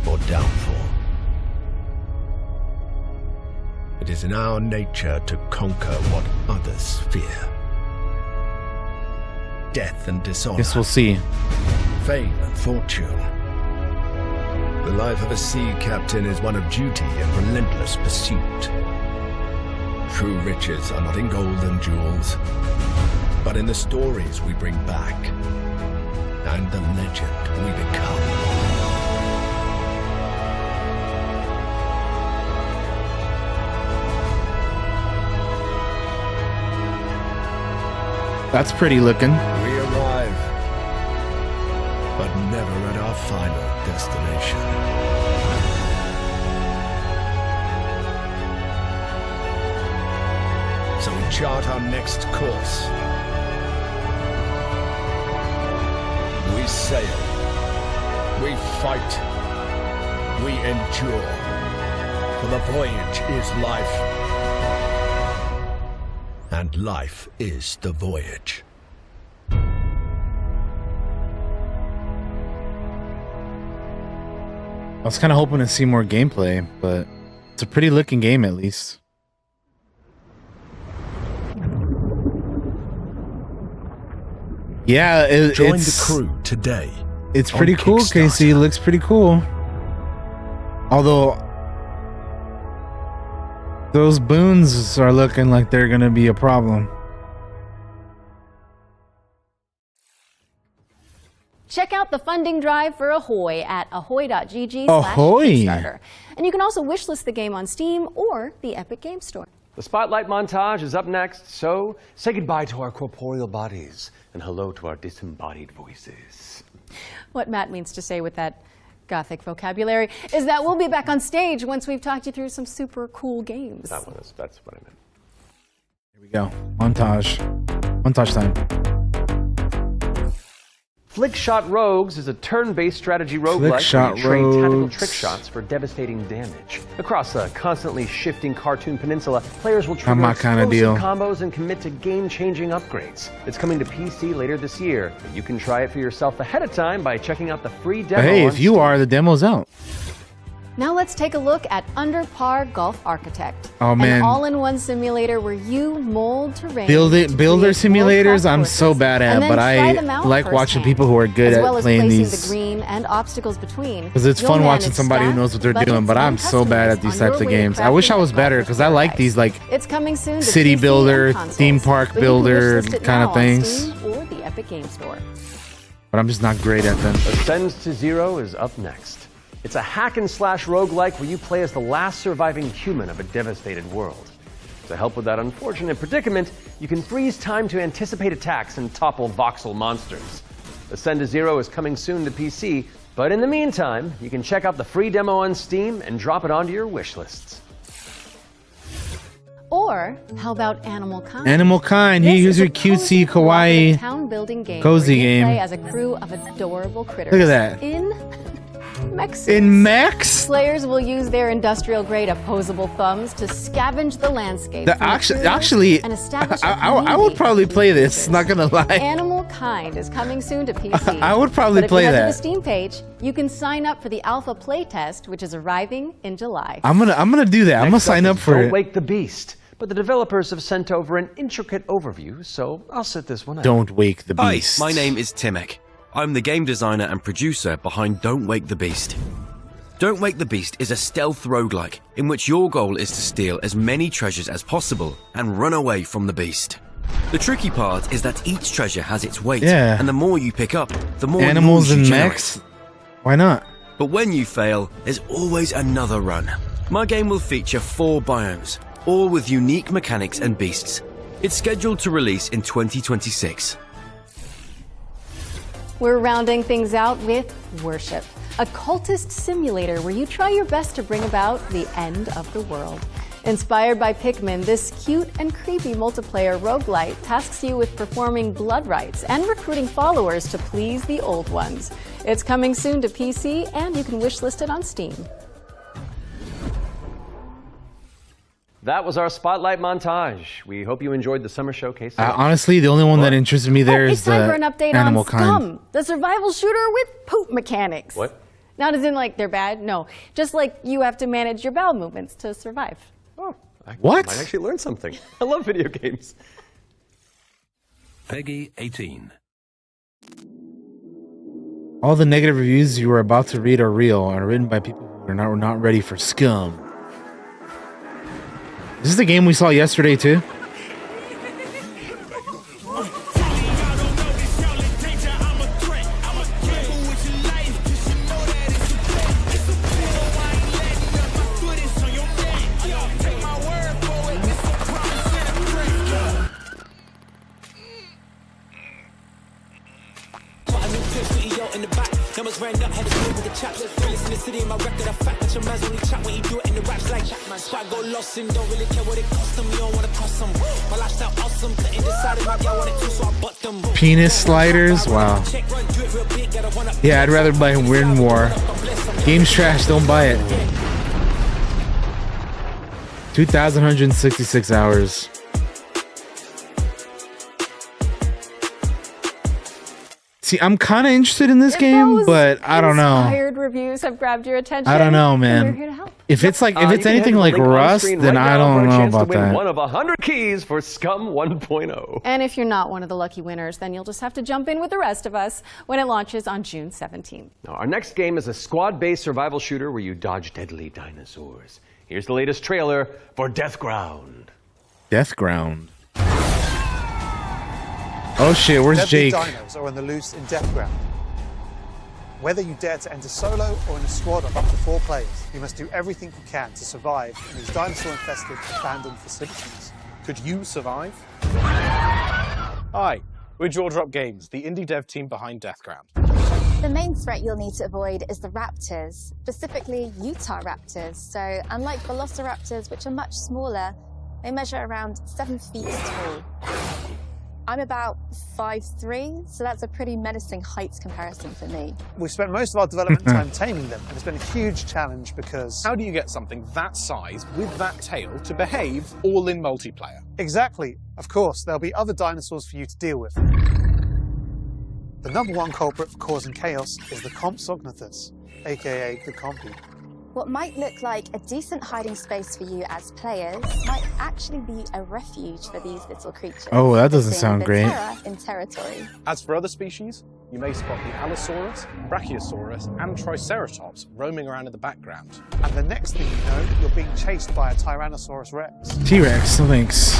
or downfall. It is in our nature to conquer what others fear. Death and dishonor. Guess we'll see. Fame and fortune. The life of a sea captain is one of duty and relentless pursuit. True riches are not in gold and jewels, but in the stories we bring back and the legend we become. That's pretty looking. We arrive, but never at our final destination. So we chart our next course. We sail. We fight. We endure. For the voyage is life. And life is the voyage. I was kind of hoping to see more gameplay, but it's a pretty looking game at least. Yeah, Join it's the crew today. It's pretty cool, Casey. It looks pretty cool. Although those boons are looking like they're gonna be a problem. Check out the funding drive for Ahoy at ahoy.gg/Kickstarter. Ahoy. And you can also wishlist the game on Steam or the Epic Game Store. The Spotlight montage is up next, so say goodbye to our corporeal bodies and hello to our disembodied voices. What Matt means to say with that Gothic vocabulary is that we'll be back on stage once we've talked you through some super cool games. That's what I meant. Here we go. Montage. Montage time. Flickshot Rogues is a turn-based strategy roguelike where you train tactical trick shots for devastating damage. Across a constantly shifting cartoon peninsula, players will trigger explosive combos and commit to game-changing upgrades. It's coming to PC later this year, but you can try it for yourself ahead of time by checking out the free demo. Hey, if you are, the demo's out. Now let's take a look at Under Par Golf Architect. Oh man. An all-in-one simulator where you mold terrain. Builder simulators, I'm so bad at, but I like watching people who are good at playing these. The green and obstacles between. Because it's fun watching somebody who knows what they're doing, but I'm so bad at these types of games. I wish I was better because I like these like it's coming soon to city PC builder, consoles, theme park builder kind of things. Steam or the Epic Game Store. But I'm just not great at them. Ascends to Zero is up next. It's a hack-and-slash roguelike where you play as the last surviving human of a devastated world. To help with that unfortunate predicament, you can freeze time to anticipate attacks and topple voxel monsters. Ascend to Zero is coming soon to PC, but in the meantime, you can check out the free demo on Steam and drop it onto your wish lists. Or how about Animal Kind? Animal Kind. Here's your cutesy, kawaii, town building game cozy where you game. play as a crew of adorable critters. Look at that. In mechs. In mechs? Players will use their industrial-grade opposable thumbs to scavenge the landscape. Actually, I would probably play this. Not gonna lie. Animal Kind is coming soon to PC. I would probably but play if you head that. to the Steam page, you can sign up for the alpha playtest, which is arriving in July. I'm gonna do that. I'm gonna sign up for Don't it. Wake the Beast. But the developers have sent over an intricate overview, so I'll set this one out. Don't Wake the Hi, Beast. my name is Timek. I'm the game designer and producer behind Don't Wake the Beast. Don't Wake the Beast is a stealth roguelike in which your goal is to steal as many treasures as possible and run away from the beast. The tricky part is that each treasure has its weight, and the more you pick up, the more Animals noise you and generate. mechs? Why not? But when you fail, there's always another run. My game will feature 4 biomes, all with unique mechanics and beasts. It's scheduled to release in 2026. We're rounding things out with Worship, a cultist simulator where you try your best to bring about the end of the world. Inspired by Pikmin, this cute and creepy multiplayer roguelite tasks you with performing blood rites and recruiting followers to please the old ones. It's coming soon to PC, and you can wishlist it on Steam. That was our spotlight montage. We hope you enjoyed the summer showcase. Honestly, the only one that interested me there is It's time the for an update Animal on Kind. SCUM, the survival shooter with poop mechanics. What? Not as in like they're bad, no. Just like you have to manage your bowel movements to survive. Oh, I What? might actually learn something. I love video games. Peggy 18. All the negative reviews you were about to read are real, are written by people who are not ready for SCUM. This is the game we saw yesterday too. Penis sliders? Wow. Yeah, I'd rather buy Win War. Game's trash, don't buy it. 2,166 hours. See, I'm kind of interested in this game, but I don't know. Inspired reviews have grabbed your attention. I don't know, man. We're here to help. If it's like, if it's you can anything head like to the link on Rust, screen then right I now don't for a know chance about to win that. one of 100 keys for SCUM 1.0. And if you're not one of the lucky winners, then you'll just have to jump in with the rest of us when it launches on June 17th. Now, our next game is a squad-based survival shooter where you dodge deadly dinosaurs. Here's the latest trailer for Deathground. Deathground. Oh shit, where's Deadly Jake? dinos are on the loose in Deathground. Whether you dare to enter solo or in a squad of up to 4 players, you must do everything you can to survive in these dinosaur-infested abandoned facilities. Could you survive? Hi, we're Jaw Drop Games, the indie dev team behind Deathground. The main threat you'll need to avoid is the raptors, specifically Utah raptors. So unlike velociraptors, which are much smaller, they measure around 7 feet tall. I'm about 5'3", so that's a pretty menacing height comparison for me. We've spent most of our development time taming them, and it's been a huge challenge because... How do you get something that size with that tail to behave all in multiplayer? Exactly. Of course, there'll be other dinosaurs for you to deal with. The #1 culprit for causing chaos is the Compsognathus, aka the Compy. What might look like a decent hiding space for you as players might actually be a refuge for these little creatures. Oh, that doesn't putting sound the great. terror in territory. As for other species, you may spot the Allosaurus, Brachiosaurus, and Triceratops roaming around in the background. And the next thing you know, you're being chased by a Tyrannosaurus Rex. T-Rex, no thanks.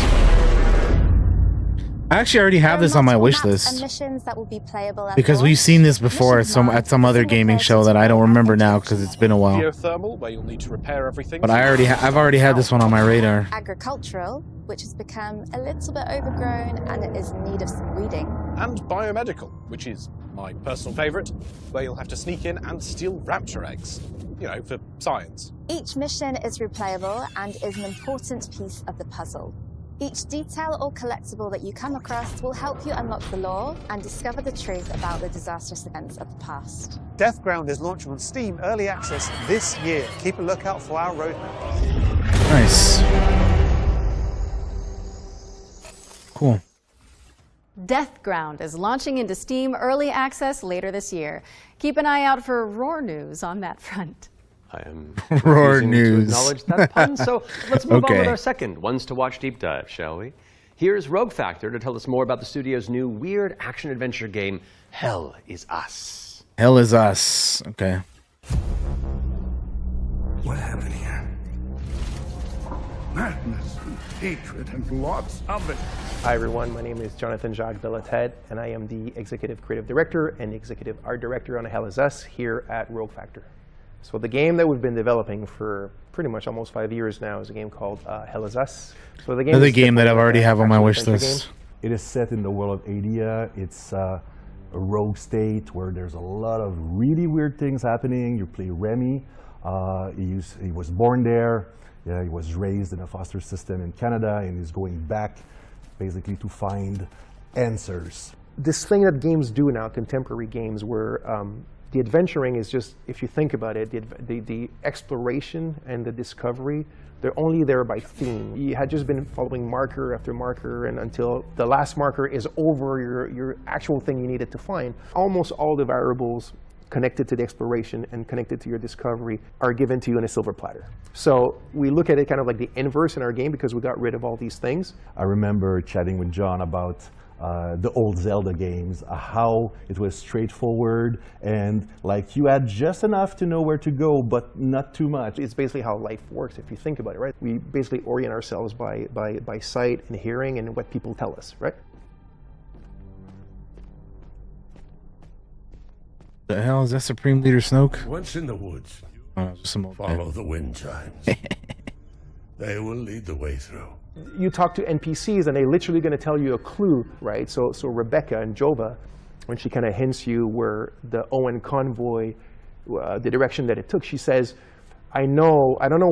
I actually already have this on my wish And list missions that will be playable at because we've seen this before at some other gaming show that I don't remember now because it's been a while. Geothermal, where you'll need to repair everything. But I've already had this one on my radar. Agricultural, which has become a little bit overgrown and it is in need of some weeding. And biomedical, which is my personal favourite, where you'll have to sneak in and steal raptor eggs. You know, for science. Each mission is replayable and is an important piece of the puzzle. Each detail or collectible that you come across will help you unlock the lore and discover the truth about the disastrous events of the past. Deathground is launching on Steam Early Access this year. Keep a lookout for our roadmap. Nice. Cool. Deathground is launching into Steam Early Access later this year. Keep an eye out for roar news on that front. I am roar refusing news. to acknowledge that pun, so let's move on Okay. with our second Ones to Watch deep dive, shall we? Here's Rogue Factor to tell us more about the studio's new weird action-adventure game, Hell Is Us. Hell Is Us. Okay. What happened here? Madness and hatred and lots of it. Hi everyone, my name is Jonathan Jacques Delated, and I am the Executive Creative Director and Executive Art Director on Hell Is Us here at Rogue Factor. So the game that we've been developing for pretty much almost 5 years now is a game called Hell Is Us. So the game Another is game that I've definitely already an have on my wish action-adventure list. game. It is set in the world of Adia. It's a rogue state where there's a lot of really weird things happening. You play Remy. He was born there. Yeah, he was raised in a foster system in Canada, and he's going back basically to find answers. This thing that games do now, contemporary games, where the adventuring is just, if you think about it, the exploration and the discovery, they're only there by theme. You had just been following marker after marker, and until the last marker is over your actual thing you needed to find. Almost all the variables connected to the exploration and connected to your discovery are given to you in a silver platter. So we look at it kind of like the inverse in our game because we got rid of all these things. I remember chatting with John about the old Zelda games, how it was straightforward and like you had just enough to know where to go, but not too much. It's basically how life works if you think about it, right? We basically orient ourselves by sight and hearing and what people tell us, right? The hell is that, Supreme Leader Snoke? Once in the woods, just some old follow guy. the wind chimes. They will lead the way through. You talk to NPCs and they're literally going to tell you a clue, right? So Rebecca and Jova, when she kind of hints you where the Owen convoy, the direction that it took, she says, I don't know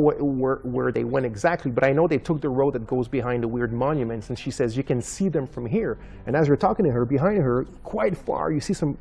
where they went exactly, but I know they took the road that goes behind the weird monuments. And she says, you can see them from here. And as you're talking to her, behind her, quite far, you see some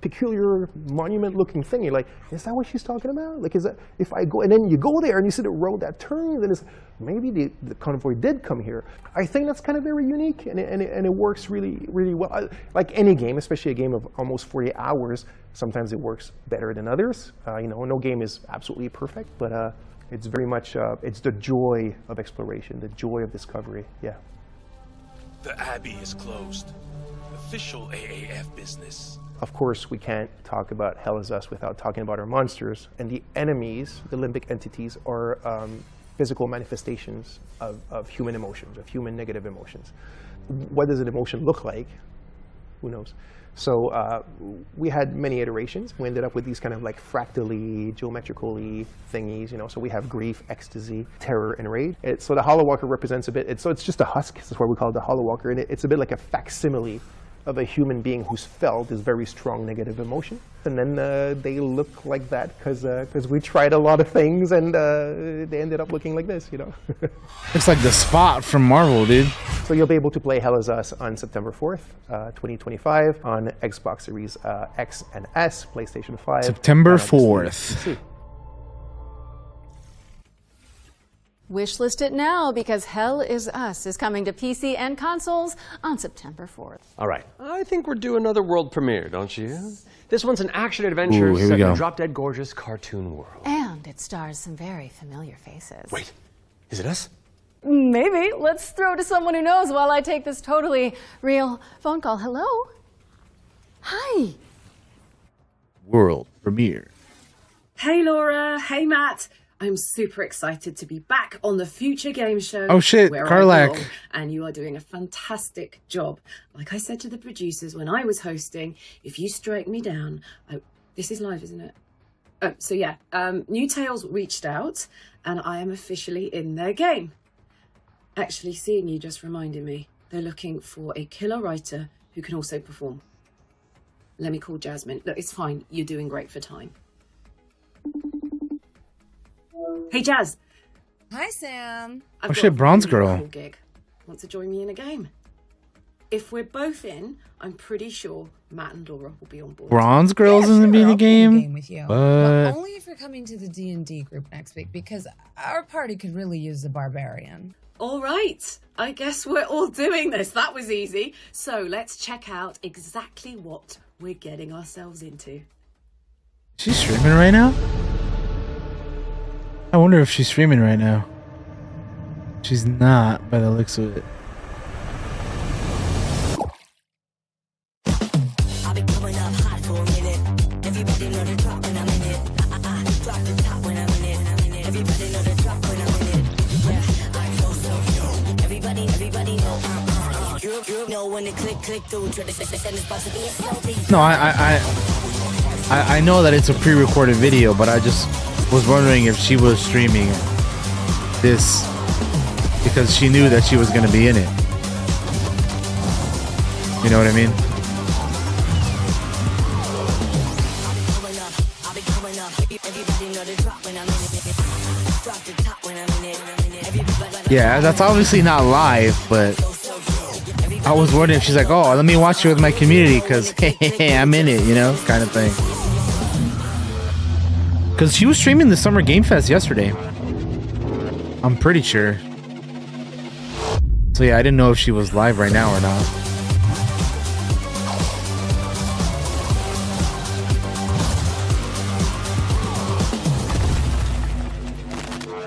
peculiar monument-looking thing. You're like, is that what she's talking about? Like, is that if I go and then you go there and you see the road that turns, and it's maybe the convoy did come here. I think that's kind of very unique, and it works really well. Like any game, especially a game of almost 40 hours, sometimes it works better than others. You know, no game is absolutely perfect, but it's very much it's the joy of exploration, the joy of discovery. Yeah. The Abbey is closed. Official AAF business. Of course, we can't talk about Hell Is Us without talking about our monsters. And the enemies, the limbic entities, are physical manifestations of human emotions, of human negative emotions. What does an emotion look like? Who knows? So we had many iterations. We ended up with these kind of like fractally, geometrically thingies, you know. So we have grief, ecstasy, terror, and rage. So the Hollow Walker represents a bit, so it's just a husk. That's why we call it the Hollow Walker. And it's a bit like a facsimile of a human being who's felt this very strong negative emotion. And then they look like that because we tried a lot of things and they ended up looking like this, you know. Looks like the Spot from Marvel, dude. So you'll be able to play Hell Is Us on September 4th, 2025 on Xbox Series X and S, PlayStation 5. September and obviously 4th. PC. Wishlist it now because Hell Is Us is coming to PC and consoles on September 4th. All right, I think we're due another world premiere, don't you? This one's an action-adventure Ooh, here we set in go. a drop-dead gorgeous cartoon world. And it stars some very familiar faces. Wait, is it us? Maybe. Let's throw to someone who knows while I take this totally real phone call. Hello? Hi. World premiere. Hey Laura, hey Matt. I'm super excited to be back on the Future Game Show. Oh, shit, where I Karlak. belong, and you are doing a fantastic job. Like I said to the producers when I was hosting, if you strike me down, this is live, isn't it? So yeah, New Tales reached out and I am officially in their game. Actually, seeing you just reminded me, they're looking for a killer writer who can also perform. Let me call Jasmine. Look, it's fine. You're doing great for time. Hey, Jazz. Hi, Sam. Oh shit, Bronze Girl. Cool gig. Want to join me in a game? If we're both in, I'm pretty sure Matt and Laura will be on board. Bronze Girl's in the game. With you. But Well, only if you're coming to the D&D group next week, because our party could really use the barbarian. All right. I guess we're all doing this. That was easy. So let's check out exactly what we're getting ourselves into. she's streaming right now? I wonder if she's streaming right now. She's not, by the looks of it. No, I know that it's a pre-recorded video, but I just was wondering if she was streaming this because she knew that she was going to be in it. You know what I mean? Yeah, that's obviously not live, but I was wondering if she's like, oh, let me watch it with my community because, hey, I'm in it, you know, kind of thing. Because she was streaming the Summer Game Fest yesterday. I'm pretty sure. So yeah, I didn't know if she was live right now or not.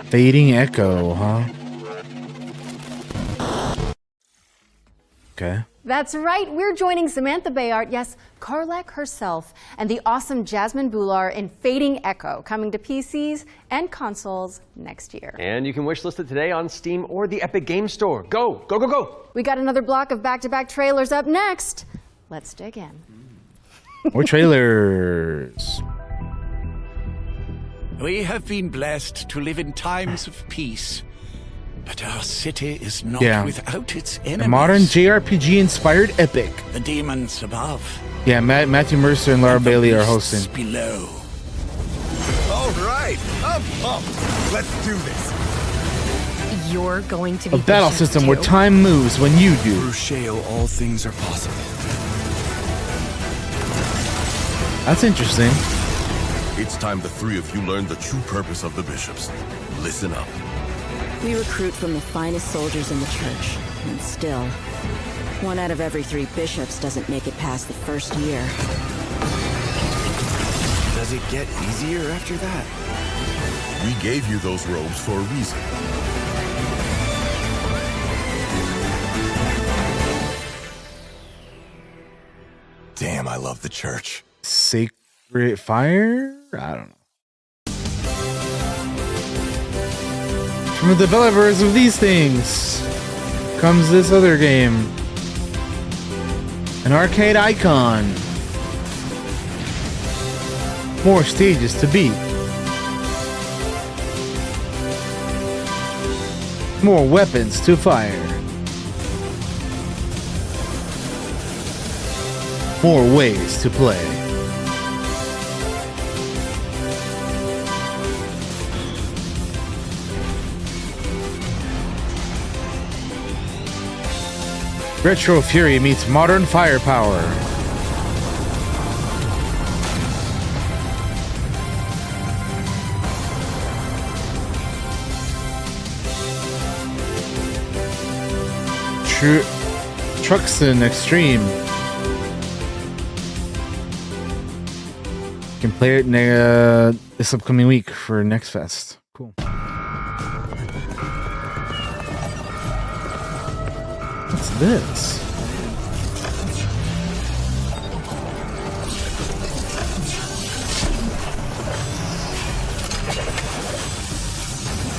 Fading Echo, huh? Okay. That's right, we're joining Samantha Bayard, yes, Karlak herself, and the awesome Jasmine Bular in Fading Echo, coming to PCs and consoles next year. And you can wishlist it today on Steam or the Epic Game Store. Go, go, go, go! We got another block of back-to-back trailers up next. Let's dig in. More trailers. We have been blessed to live in times of peace. But our city is not without its enemies. A modern JRPG-inspired epic. The demons above. Yeah, Matthew Mercer and Laura Bailey are hosting. Below. All right, I'm pumped. Let's do this. You're going to be A battle system where time moves when you do. Rusheo, all things are possible. That's interesting. It's time the three of you learn the true purpose of the bishops. Listen up. We recruit from the finest soldiers in the church, and still, 1 out of every 3 bishops doesn't make it past the first year. Does it get easier after that? We gave you those robes for a reason. Damn, I love the church. SacriFire? I don't know. From the developers of these things comes this other game. An arcade icon. More stages to beat. More weapons to fire. More ways to play. Retro Fury meets modern firepower. Truxton Extreme. You can play it this upcoming week for Next Fest. Cool. What's this?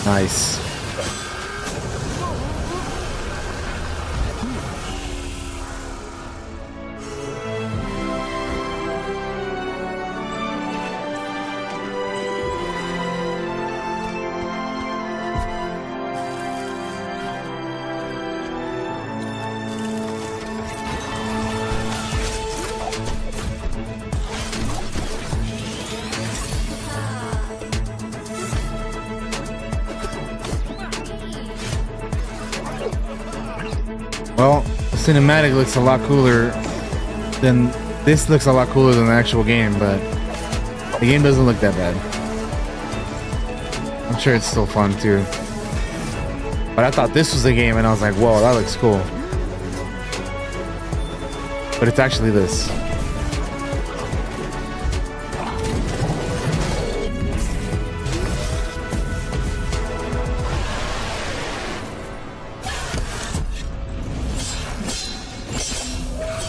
Nice. Well, the cinematic looks a lot cooler than this. Looks a lot cooler than the actual game, but the game doesn't look that bad. I'm sure it's still fun too. But I thought this was the game, and I was like, "Whoa, that looks cool." But it's actually this.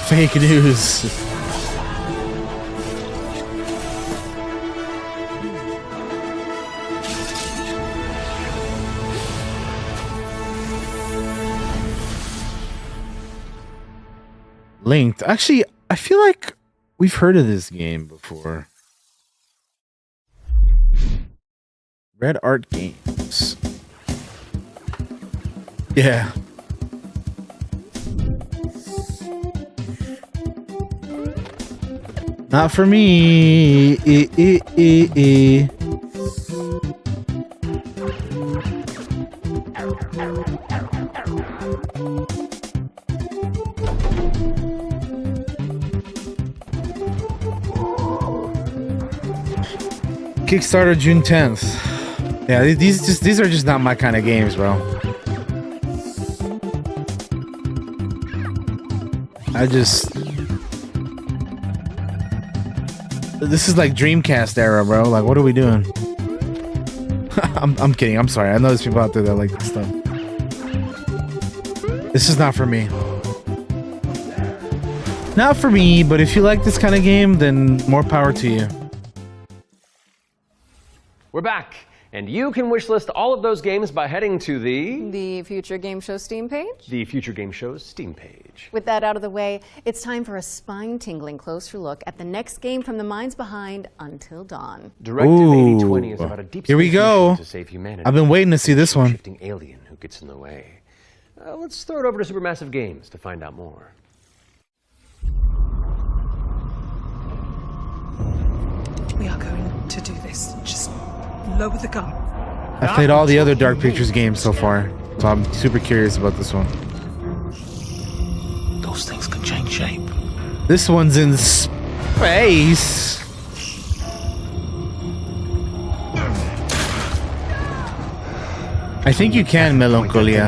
Fake news. Linked. Actually, I feel like we've heard of this game before. Red Art Games. Yeah. Not for me. Kickstarter June 10th. Yeah, these are just not my kind of games, bro. This is like Dreamcast era, bro. Like, what are we doing? I'm kidding. I'm sorry. I know there's people out there that like this stuff. This is not for me. Not for me, but if you like this kind of game, then more power to you. We're back, and you can wishlist all of those games by heading to the Future Game Show Steam page? The Future Game Show's Steam page. With that out of the way, it's time for a spine-tingling closer look at the next game from the minds behind Until Dawn. Directive 8020 is about a deep Here we space go. mission to save humanity. I've been waiting to see this one. Shifting alien who gets in the way. Let's throw it over to Supermassive Games to find out more. We are going to do this. Just lower the gun. I've played all the other Dark Pictures games so far, so I'm super curious about this one. Those things can change shape. This one's in space. I think you can, Melancholia.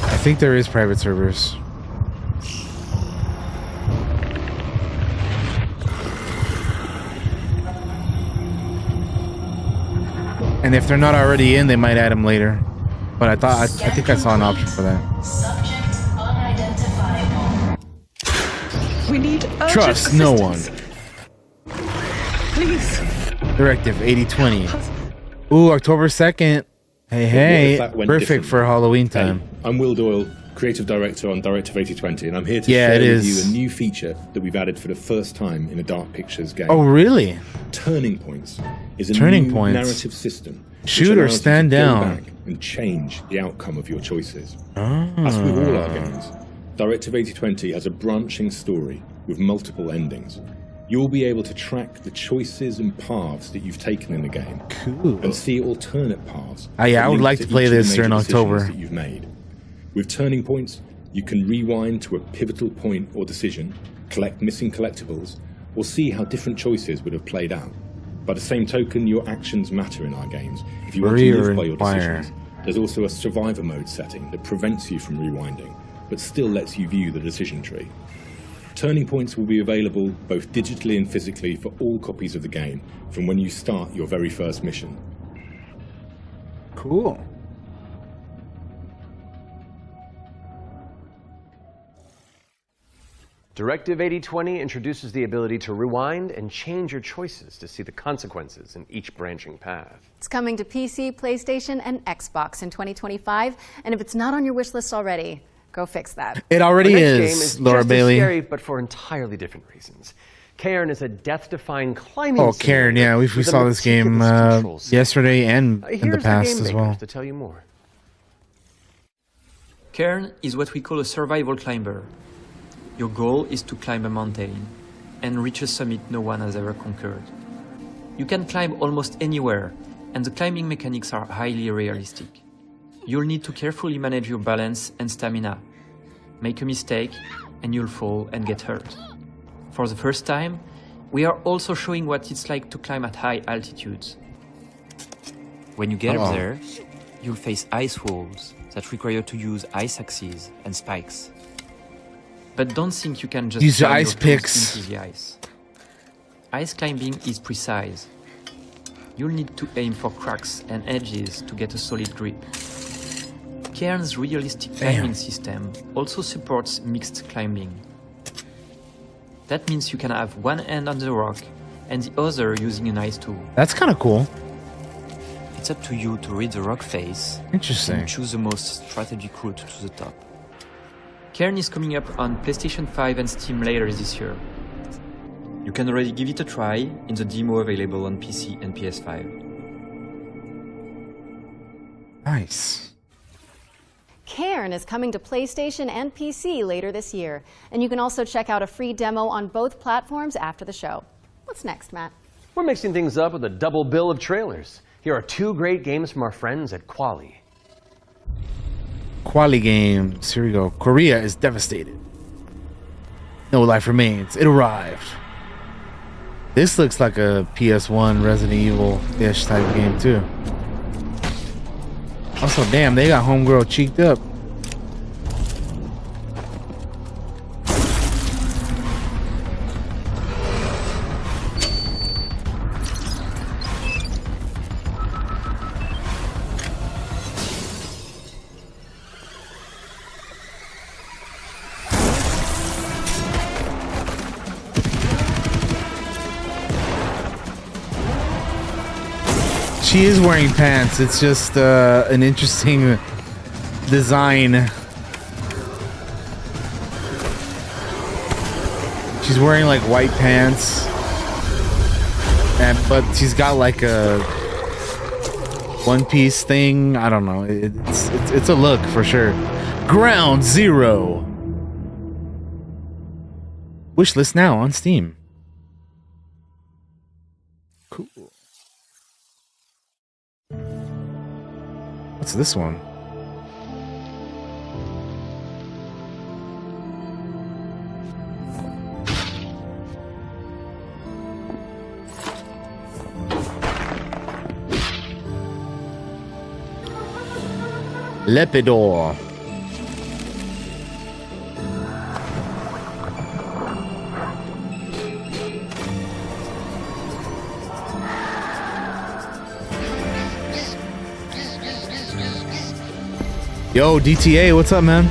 I think there is private servers. And if they're not already in, they might add them later. But I think I saw an option for that. Subject unidentifiable. We need urgent Trust no one. Please. Directive 8020. Ooh, October 2nd. Hey, perfect for Halloween time. Hey, I'm Will Doyle, Creative Director on Directive 8020, and I'm here to Yeah, share it with is. you a new feature that we've added for the first time in a Dark Pictures game. Oh, really? Turning Points is a Turning new Points. narrative system. which Shoot or allows you to stand go down. back and change the outcome of your choices. Ah. As with all our games, Directive 8020 has a branching story with multiple endings. You'll be able to track the choices and paths that you've taken in the game, cool, and see alternate paths. Yeah, I would like to play this during October. That you've made. With Turning Points, you can rewind to a pivotal point or decision, collect missing collectibles, or see how different choices would have played out. By the same token, your actions matter in our games. If you want to live by your decisions, there's also a survivor mode setting that prevents you from rewinding, but still lets you view the decision tree. Turning Points will be available both digitally and physically for all copies of the game from when you start your very first mission. Cool. Directive 8020 introduces the ability to rewind and change your choices to see the consequences in each branching path. It's coming to PC, PlayStation, and Xbox in 2025, and if it's not on your wish list already, go fix that. It already The next game is, Laura just Bailey. As scary, but for entirely different reasons. Cairn is a death-defying climbing Oh, Cairn, yeah, we with a saw this game meticulous control scheme. yesterday and in the Here's past game as makers well. to tell you more. Cairn is what we call a survival climber. Your goal is to climb a mountain and reach a summit no one has ever conquered. You can climb almost anywhere, and the climbing mechanics are highly realistic. you'll need to carefully manage your balance and stamina. Make a mistake, and you'll fall and get hurt. For the first time, we are also showing what it's like to climb at high altitudes. When you get up there, you'll face ice walls that require you to use ice axes and spikes. But don't think you can just use jam ice your picks into the ice. Ice climbing is precise. You'll need to aim for cracks and edges to get a solid grip. Cairn's realistic climbing system also supports mixed climbing. That means you can have one hand on the rock and the other using an ice tool. That's kind of cool. It's up to you to read the rock face Interesting. and choose the most strategic route to the top. Cairn is coming up on PlayStation 5 and Steam later this year. You can already give it a try in the demo available on PC and PS5. Nice. Cairn is coming to PlayStation and PC later this year, and you can also check out a free demo on both platforms after the show. What's next, Matt? We're mixing things up with a double bill of trailers. Here are two great games from our friends at Quali. Quali games. Here we go. Korea is devastated. No life remains. It arrived. This looks like a PS1 Resident Evil-ish type game too. Also, damn, they got homegirl cheeked up. She is wearing pants. It's just an interesting design. She's wearing like white pants, but she's got like a one-piece thing. I don't know. It's a look for sure. Ground Zero. Wishlist now on Steam. Cool. What's this one? Lepidor. Yo, DTA, what's up, man?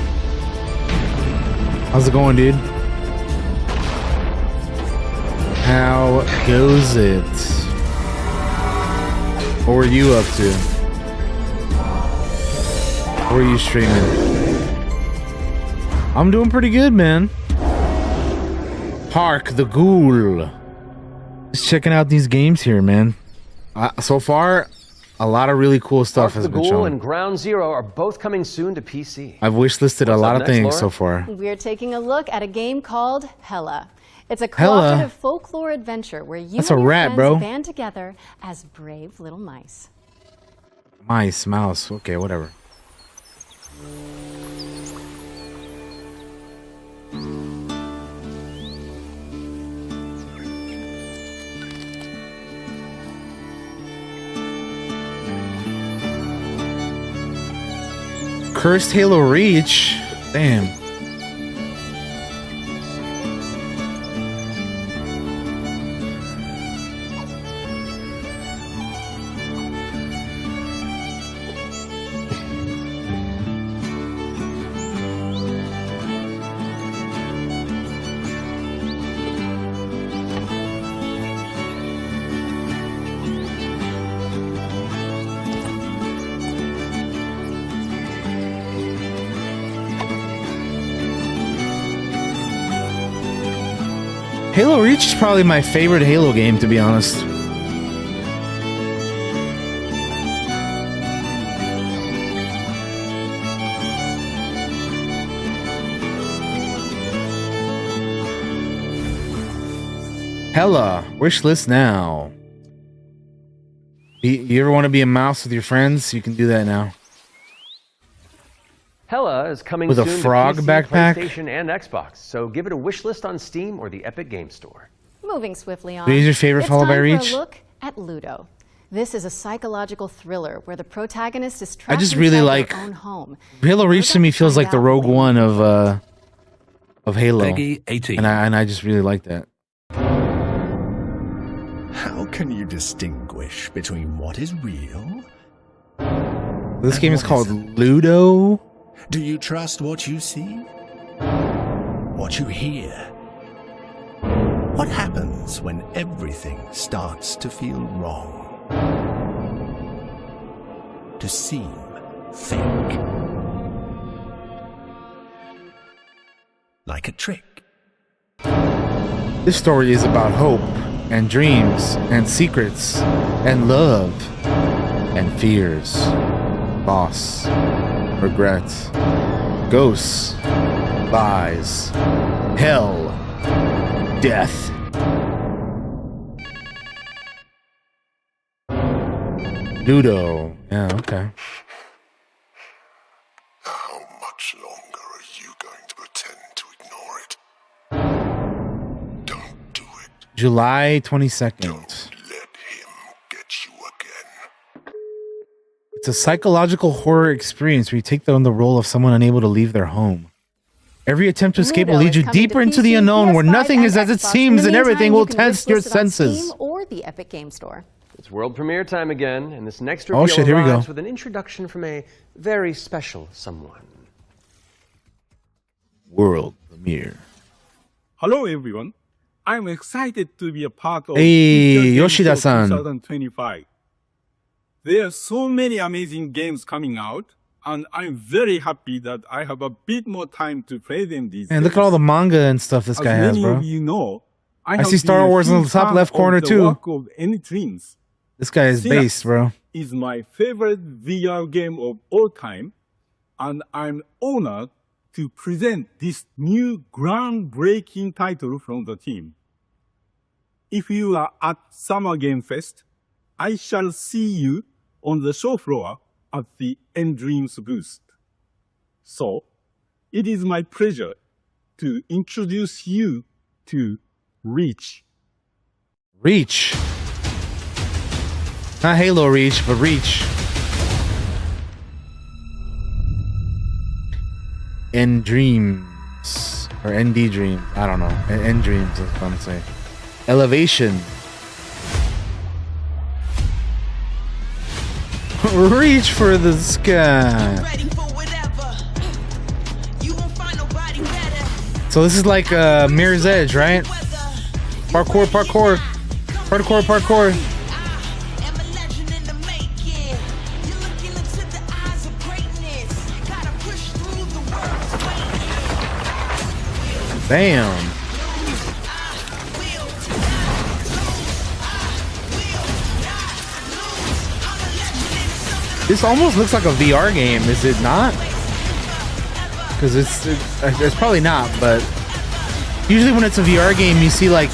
How's it going, dude? How goes it? What were you up to? What are you streaming? I'm doing pretty good, man. Hark the Ghoul. Just checking out these games here, man. So far, a lot of really cool stuff has been shown. Ghoul and Ground Zero are both coming soon to PC. I've wishlisted a lot of things so far. We're taking a look at a game called Hella. It's a cooperative folklore adventure where you and your friends band together as brave little mice. Mouse. Okay, whatever. Cursed Halo Reach. Damn. Halo Reach is probably my favorite Halo game, to be honest. Hella, wishlist now. You ever want to be a mouse with your friends? You can do that now. Hella is coming with soon a frog to PC, backpack. PlayStation, and Xbox, so give it a wish list on Steam or the Epic Game Store. Moving swiftly on. Who's your favorite, followed by Reach? It's time for a look at Ludo. This is a psychological thriller where the protagonist is trapped I just really inside like their own home. Halo Reach to me feels like the Rogue One of Halo, Peggy 18. and I just really like that. How can you distinguish between what is real? This game is called Ludo. Do you trust what you see? What you hear? What happens when everything starts to feel wrong? To seem fake? Like a trick? This story is about hope and dreams and secrets and love and fears, loss, regret, ghosts, lies, hell, death. Ludo. Yeah, okay. How much longer are you going to pretend to ignore it? Don't do it. July 22nd. Don't let him get you again. It's a psychological horror experience where you take on the role of someone unable to leave their home. Every attempt to escape will lead you deeper into the unknown where nothing is as it seems and everything will test your senses. Steam or the Epic Game Store. It's world premiere time again, and this next Oh, reveal shit, here we go. arrives with an introduction from a very special someone. World premiere. Hello everyone. I'm excited to be a part of Hey, Future Games Yoshida-san. 2025. There are so many amazing games coming out, and I'm very happy that I have a bit more time to play them these And days. look at all the manga and stuff this As guy has, many bro. of you know, I have see Star been a Wars in the huge top fan left of corner the too. work of Any Dreams. This guy is Synapse based, bro. is my favorite VR game of all time, and I'm honored to present this new groundbreaking title from the team. If you are at Summer Game Fest, I shall see you on the show floor at the End Dreams booth. So, it is my pleasure to introduce you to Reach. Reach. Not Halo Reach, but Reach. End Dreams. Or ND Dreams. I don't know. End Dreams is what I'm saying. Elevation. Reach for the sky. So this is like Mirror's Edge, right? Parkour, parkour. Parkour, parkour. Bam. This almost looks like a VR game, is it not? Because it's probably not, but usually when it's a VR game, you see like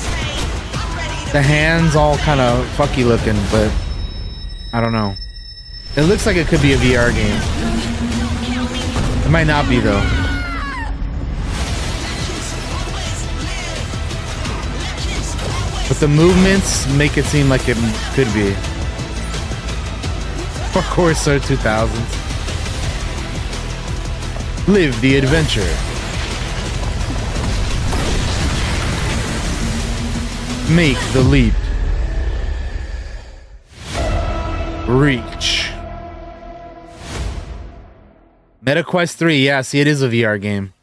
the hands all kind of fucky looking, but I don't know. It looks like it could be a VR game. It might not be though. But the movements make it seem like it could be. Of course, so 2000s. Live the adventure. Make the leap. Reach. MetaQuest 3, yeah, see, it is a VR game.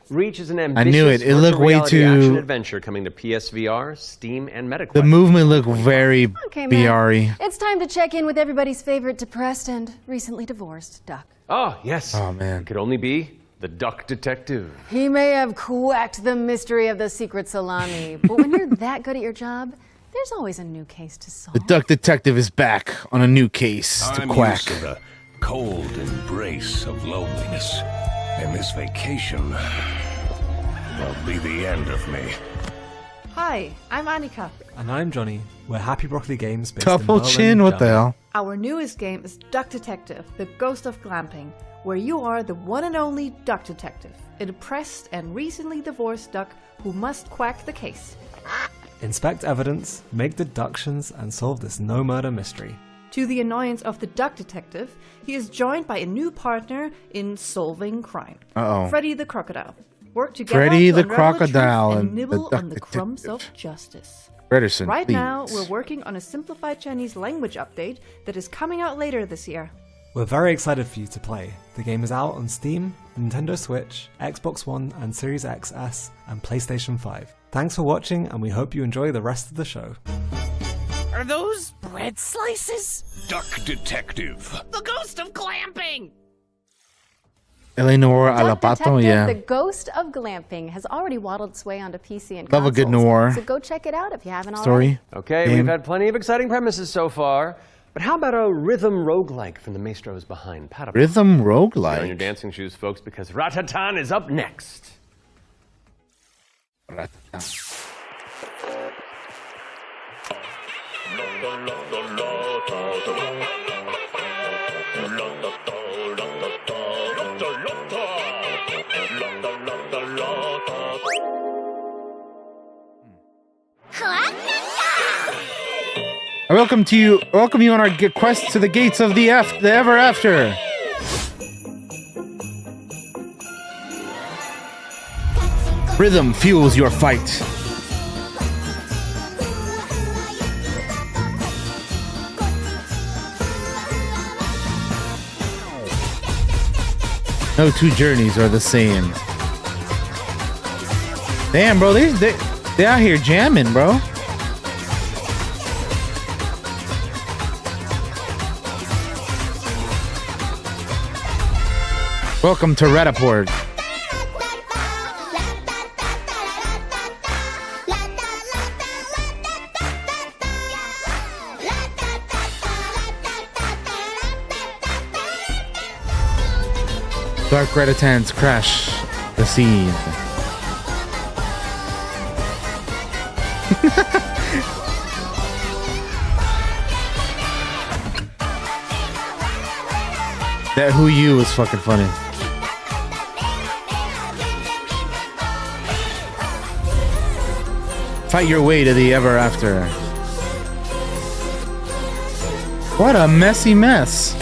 Reach is an I ambitious knew it. It looked way virtual reality action too. adventure coming to PSVR, Steam, and MetaQuest. The movement looked very Okay, man. VR-y. It's time to check in with everybody's favorite depressed and recently divorced duck. Oh, yes. Oh, man. It could only be the Duck Detective. He may have quacked the mystery of the secret salami, but when you're that good at your job, there's always a new case to solve. The Duck Detective is back on a new case to I'm quack. used to the cold embrace of loneliness, and this vacation will be the end of me. Hi, I'm Annika. And I'm Johnny. We're Happy Broccoli Games based Double in Berlin, chin, what the hell? Our newest game is Duck Detective, the Ghost of Glamping, where you are the one and only duck detective, a depressed and recently divorced duck who must quack the case. Inspect evidence, make deductions, and solve this no-murder mystery. To the annoyance of the duck detective, he is joined by a new partner in solving crime. Uh-oh. Freddy the Crocodile. Work together Freddy to the unravel the truth Crocodile and and nibble the on the duck crumbs detective. of justice. Frederson, Right please. now, we're working on a simplified Chinese language update that is coming out later this year. We're very excited for you to play. The game is out on Steam, Nintendo Switch, Xbox One and Series XS, and PlayStation 5. Thanks for watching, and we hope you enjoy the rest of the show. Are those bread slices? Duck Detective. The Ghost of Glamping! Eleanor Duck Alapato, Detective, yeah. The Ghost of Glamping has already waddled its way onto PC and Love a consoles. good noir. So go check it out if you haven't Story. already. Okay, Game. we've had plenty of exciting premises so far, but how about a rhythm roguelike from the maestros behind POPUCOM? Rhythm Get on your roguelike. dancing shoes, folks, because Ratatan is up next. I welcome you on our quest to the gates of the ever after. Rhythm fuels your fight. No two journeys are the same. Damn, bro, they out here jamming, bro. Welcome to Redaport. Dark Redditans crash the scene. That Who You was fucking funny. Fight your way to the ever after. What a messy mess.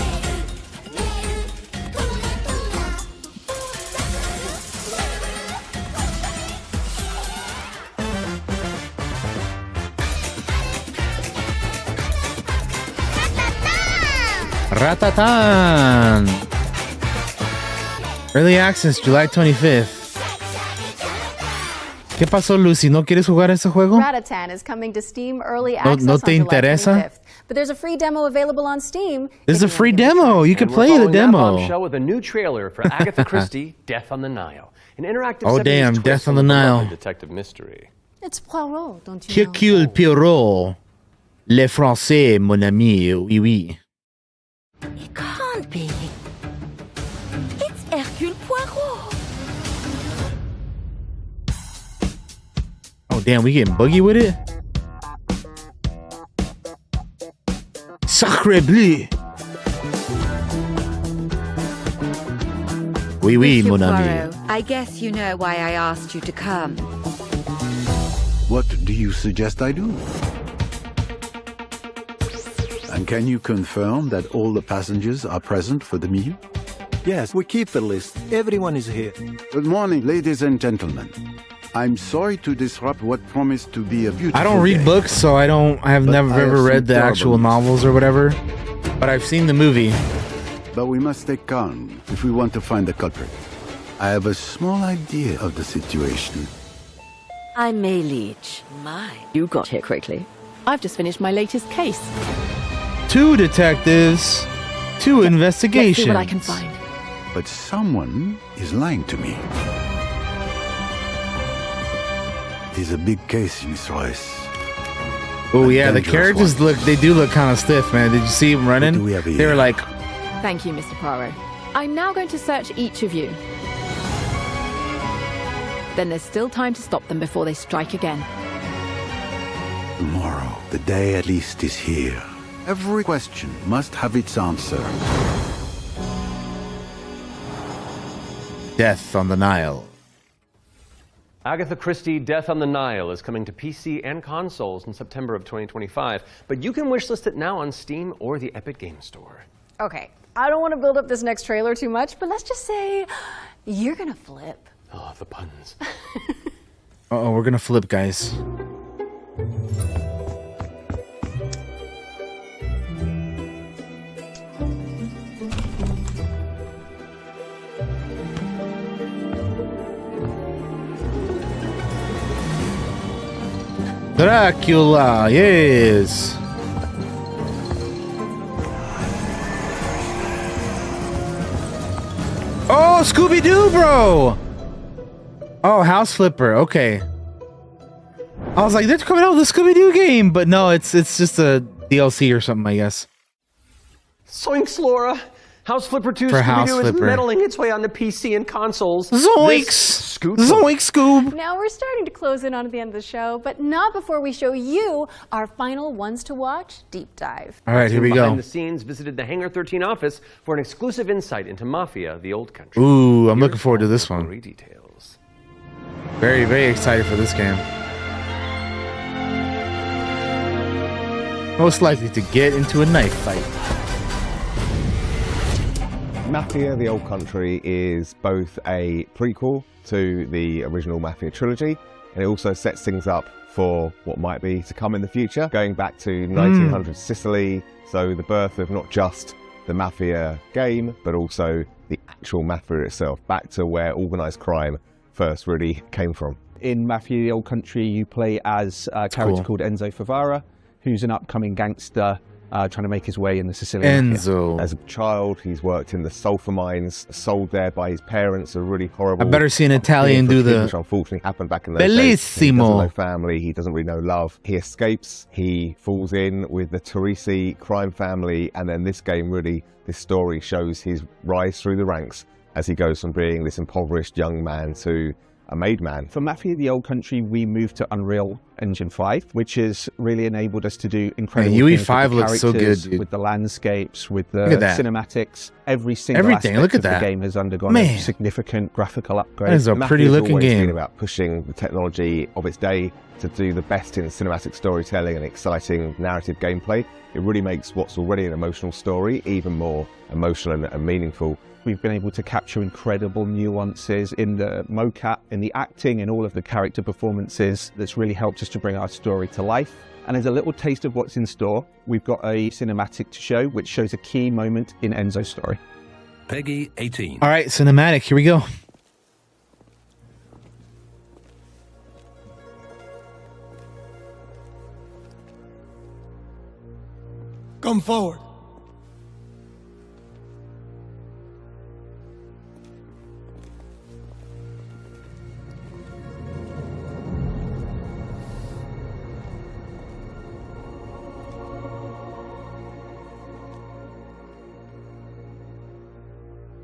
Ratatan! Early access, July 25th. ¿Qué pasó, Lucy? ¿No quieres jugar ese juego? Ratatan is coming to Steam early access ¿No on te July interesa? 25th. But there's a free demo available on Steam. This is a free demo. You can And we're play the following that demo. bombshell with a new trailer for Agatha Christie, Death on the Nile. An interactive Oh, 70s damn, twist Death on on the beloved Nile. detective mystery. It's Poirot, don't you know? Hercule Poirot. Les Français, mon ami. Oui, oui. Can't be. It's Hercule Poirot. Oh, damn, we getting buggy with it? Sacre bleu. Oui, oui, mon ami. Poirot, I guess you know why I asked you to come. What do you suggest I do? And can you confirm that all the passengers are present for the meal? Yes, we keep the list. Everyone is here. Good morning, ladies and gentlemen. I'm sorry to disrupt what promised to be a beautiful I don't read day, books, so I have but never I have ever some read the terrible actual news. novels or whatever. But I've seen the movie. But we must stay calm if we want to find the culprit. I have a small idea of the situation. I'm May Leach. My, you got here quickly. I've just finished my latest case. 2 detectives, 2 investigations. Let's see what I can find. But someone is lying to me. It is a big case, Miss Royce. Oh yeah, the dangerous characters do look kind of stiff, man. Did you see them running? do we have They were here? like, Thank you, Mr. Poirot. I'm now going to search each of you. Then there's still time to stop them before they strike again. Tomorrow, the day at least is here. Every question must have its answer. Death on the Nile. Agatha Christie, Death on the Nile is coming to PC and consoles in September of 2025, but you can wishlist it now on Steam or the Epic Game Store. Okay, I don't want to build up this next trailer too much, but let's just say you're gonna flip. Oh, the puns. Uh-oh, we're gonna flip, guys. Dracula, yes. Oh, Scooby-Doo, bro. Oh, House Flipper. Okay. I was like, they're coming out with a Scooby-Doo game, but no, it's just a DLC or something, I guess. Soinks, Laura. House Flipper 2 For House Scooby-Doo is Flipper. meddling its way onto PC and consoles. Zoinks! Zoinks, Scoob! Now we're starting to close in on the end of the show, but not before we show you our final ones to watch deep dive. All right, here we go. Behind the scenes visited the Hangar 13 office for an exclusive insight into Mafia, the old country. Ooh, I'm looking forward to this one. Details. Very, very excited for this game. Most likely to get into a knife fight. Mafia, the Old Country is both a prequel to the original Mafia trilogy, and it also sets things up for what might be to come in the future, going back to 1900s Sicily, so the birth of not just the Mafia game, but also the actual Mafia itself, back to where organised crime first really came from. In Mafia, the Old Country, you play as a character called Enzo Favara, who's an upcoming gangster trying to make his way in the Sicilian Enzo. As a child, he's worked in the sulfur mines, sold there by his parents, a really horrible... I better see an Italian do the... Which unfortunately happened back in those days. He doesn't Bellissimo. know family, he doesn't really know love. He escapes, he falls in with the Teresi crime family, and then this game really, this story shows his rise through the ranks as he goes from being this impoverished young man to a made man. For Mafia, the Old Country, we moved to Unreal Engine 5, which has really enabled us to do incredible things UE5 with the looks so good, characters, dude. with the landscapes, with the Look at that. cinematics. Every single Everything, aspect look at of that. the game has undergone Man. a significant graphical upgrade. That is a Mafia pretty has looking always game. been about pushing the technology of its day to do the best in cinematic storytelling and exciting narrative gameplay. It really makes what's already an emotional story even more emotional and meaningful. We've been able to capture incredible nuances in the mocap, in the acting, in all of the character performances. That's really helped us to bring our story to life. And as a little taste of what's in store, we've got a cinematic to show, which shows a key moment in Enzo's story. Peggy 18. All right, cinematic. Here we go. Come forward.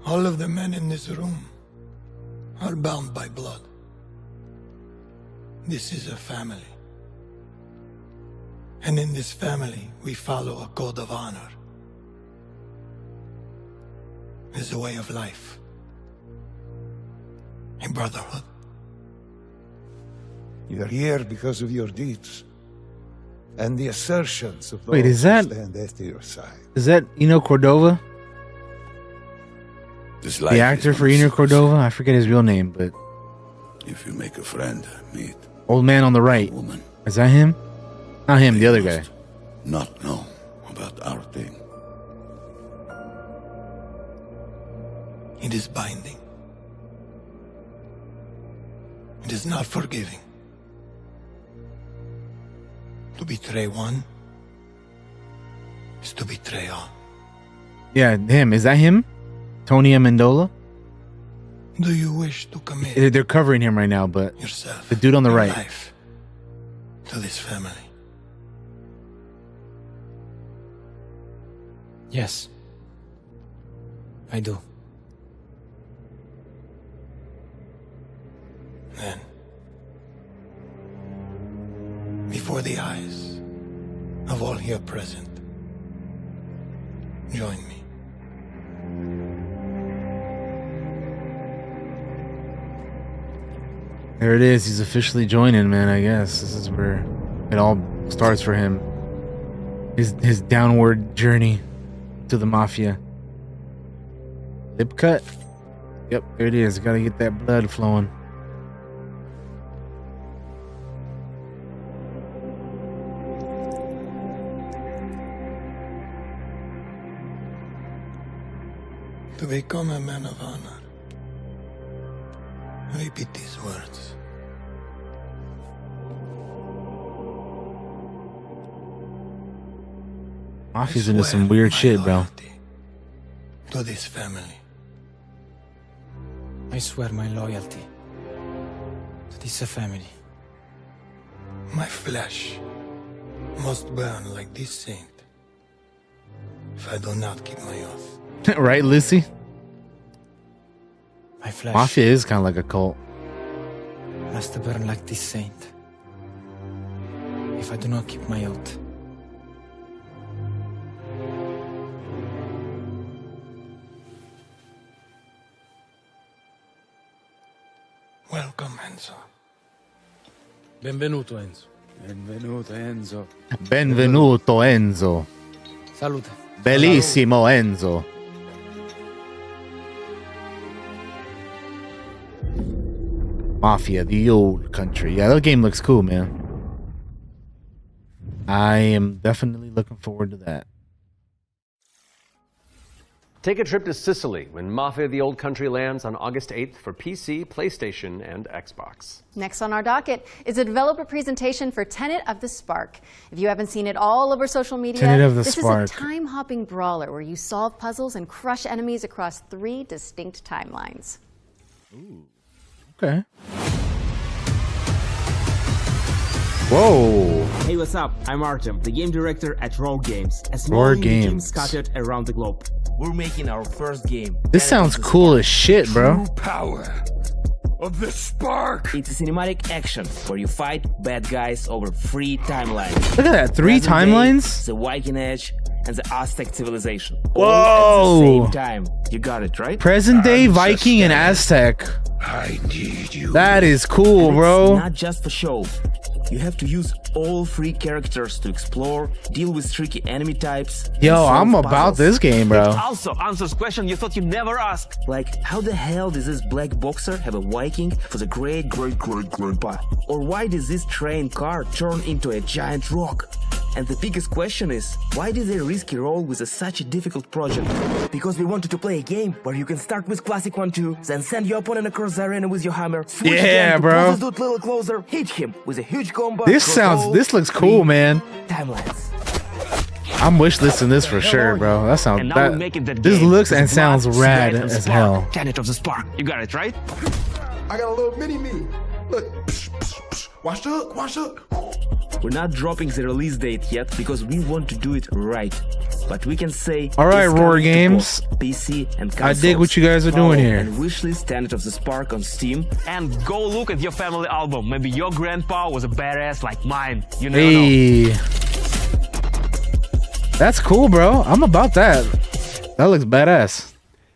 All of the men in this room are bound by blood. This is a family. And in this family, we follow a code of honor. It's a way of life. A brotherhood. You're here because of your deeds. And the assertions of those Wait, is who that... stand at your side. Is that Eno Cordova? This The actor for Eno Cordova? I forget his real name, but... If you make a friend, meet Old man on the right. Is that him? Not him, the other guy. not know about our thing. It is binding. It is not forgiving. To betray one is to betray all. Yeah, him. Is that him? Tony Amendola? Do you wish to commit They're covering him right now, but yourself, the dude on the your right. life to this family? Yes. I do. Then, before the eyes here present, join me. There it is. He's officially joining, man. I guess this is where it all starts for him. His downward journey to the Mafia. Lip cut. Yep, there it is. Gotta get that blood flowing. To become a man of honor, repeat these words. Mafia's into some weird shit, bro. To this family. I swear my loyalty to this family. My flesh must burn like this saint if I do not keep my oath. Right, Lucy? My flesh Mafia is kind of like a cult. must burn like this saint if I do not keep my oath. Welcome, Enzo. Benvenuto, Enzo. Benvenuto, Enzo. Benvenuto, Enzo. Salute. Bellissimo, Enzo. Mafia, the old country. Yeah, that game looks cool, man. I am definitely looking forward to that. Take a trip to Sicily when Mafia the Old Country lands on August 8th for PC, PlayStation, and Xbox. Next on our docket is a developer presentation for Tenet of the Spark. If you haven't seen it all over social media, this is a time-hopping brawler where you solve puzzles and crush enemies across 3 distinct timelines. Ooh. Okay. Whoa. Hey, what's up? I'm Artem, the game director at Roar Games, a small indie team scattered around the globe. We're making our first game. This sounds cool as shit, bro. True power of the spark. It's a cinematic action where you fight bad guys over 3 timelines. Look at that, 3 timelines? The Viking Age and the Aztec civilization. Whoa. All at the same time. You got it, right? Present day Viking and Aztec. I need you. That is cool, bro. It's not just for show. You have to use all 3 characters to explore, deal with tricky enemy types. Yo, I'm about this game, bro. It also answers questions you thought you'd never ask. Like, how the hell does this black boxer have a Viking for the great grandpa? Or why does this train car turn into a giant rock? And the biggest question is, why did they risk a role with such a difficult project? Because we wanted to play a game where you can start with classic 1-2, then send your opponent across the arena with your hammer, switch again, bro. pull the dude a little closer, hit him with a huge combo. This looks cool, man. Timelines. I'm wishlisting this for sure, bro. That sounds this looks and sounds rad as hell. Tenet of the Spark. You got it, right? I got a little mini-me. Look. Watch the hook, watch the hook. We're not dropping the release date yet because we want to do it right. But we can say, all right, Roar Games. PC and consoles. I dig what you guys are doing here. And wishlist Tenet of the Spark on Steam. And go look at your family album. Maybe your grandpa was a badass like mine. You never know. That's cool, bro. I'm about that. That looks badass.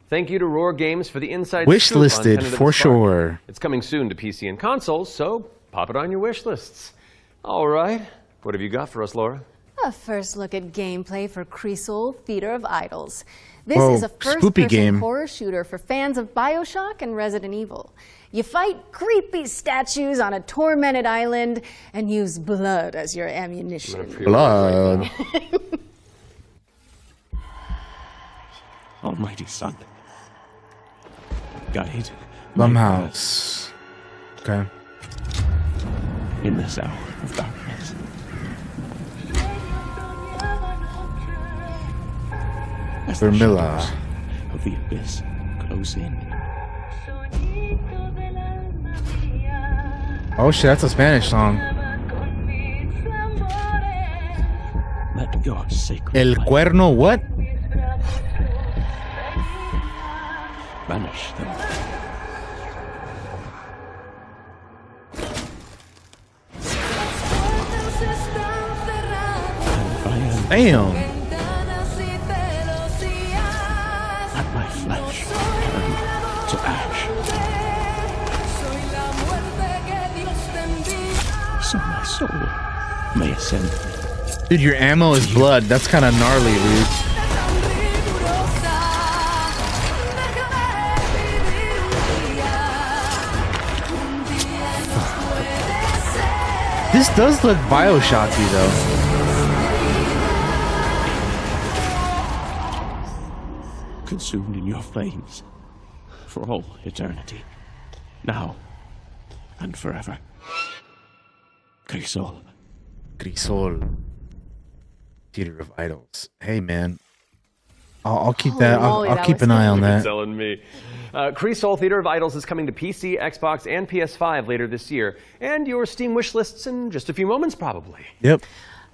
Thank you to Roar Games for the inside wish scoop listed on Tenet of for the Spark. sure. It's coming soon to PC and consoles, so pop it on your wish lists. All right, what have you got for us, Laura? A first look at gameplay for Crisol, Feeder of Idols. This is a first-person game. horror shooter for fans of BioShock and Resident Evil. You fight creepy statues on a tormented island and use blood as your ammunition. Blood. Almighty Son. Guide. Blumhouse. Okay. In this hour of darkness. As the Vermilla. shadows of the abyss close in. Oh shit, that's a Spanish song. Let your sacred El light Cuerno, what? banish them. And fire Damn. Let my flesh turn to ash. So my soul may ascend. Dude, your ammo is blood. That's kind of gnarly, dude. This does look Bioshocky, though. Consumed in your flames for all eternity, now and forever. Crisol. Crisol. Theater of Idols. Hey, man. I'll keep that. I'll keep an eye on that. Telling me. Crisol Theater of Idols is coming to PC, Xbox, and PS5 later this year, and your Steam wish lists in just a few moments, probably. Yep.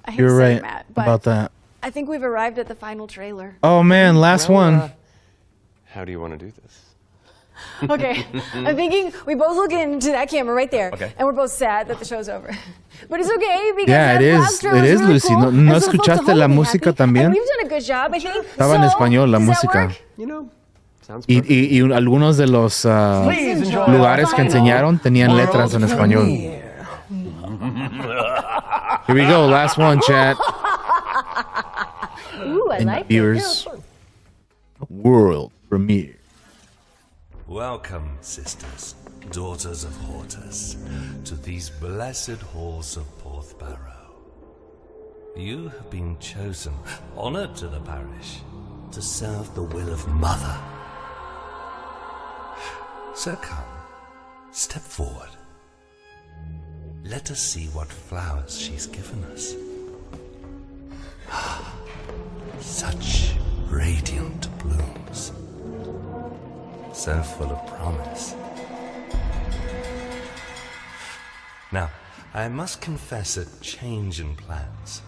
I hate You're to say right it, Matt, but about that. I think we've arrived at the final trailer. Oh man, last one. How do you want to do this? Okay, I'm thinking we both look into that camera right there, Okay. and we're both sad that the show's over. But it's okay because Yeah, that it last is. trailer It was is, really Lucy. cool, ¿No and no so the folks at escuchaste home la will be música happy, también? and we've done a good job, I think. Estaba en español la does that música. work? You know, sounds Y, perfect. y algunos de los Please enjoy lugares que our enseñaron tenían final letras en español. Here we go, last one, chat. Ooh, I And like viewers. World premiere. Welcome, sisters, daughters of Hortus, to these blessed halls of Porthbarrow. You have been chosen, honored to the parish, to serve the will of Mother. So come, step forward. Let us see what flowers she's given us. Such radiant blooms. So full of promise. Now, I must confess a change in plans.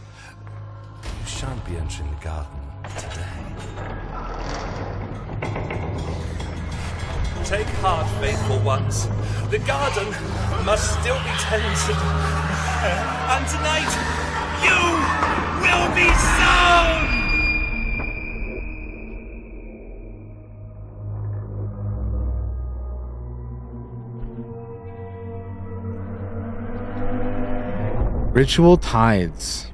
You shan't be entering the garden today. Take heart, faithful ones. The garden must still be tended. And tonight, you will be sown! Ritual Tides.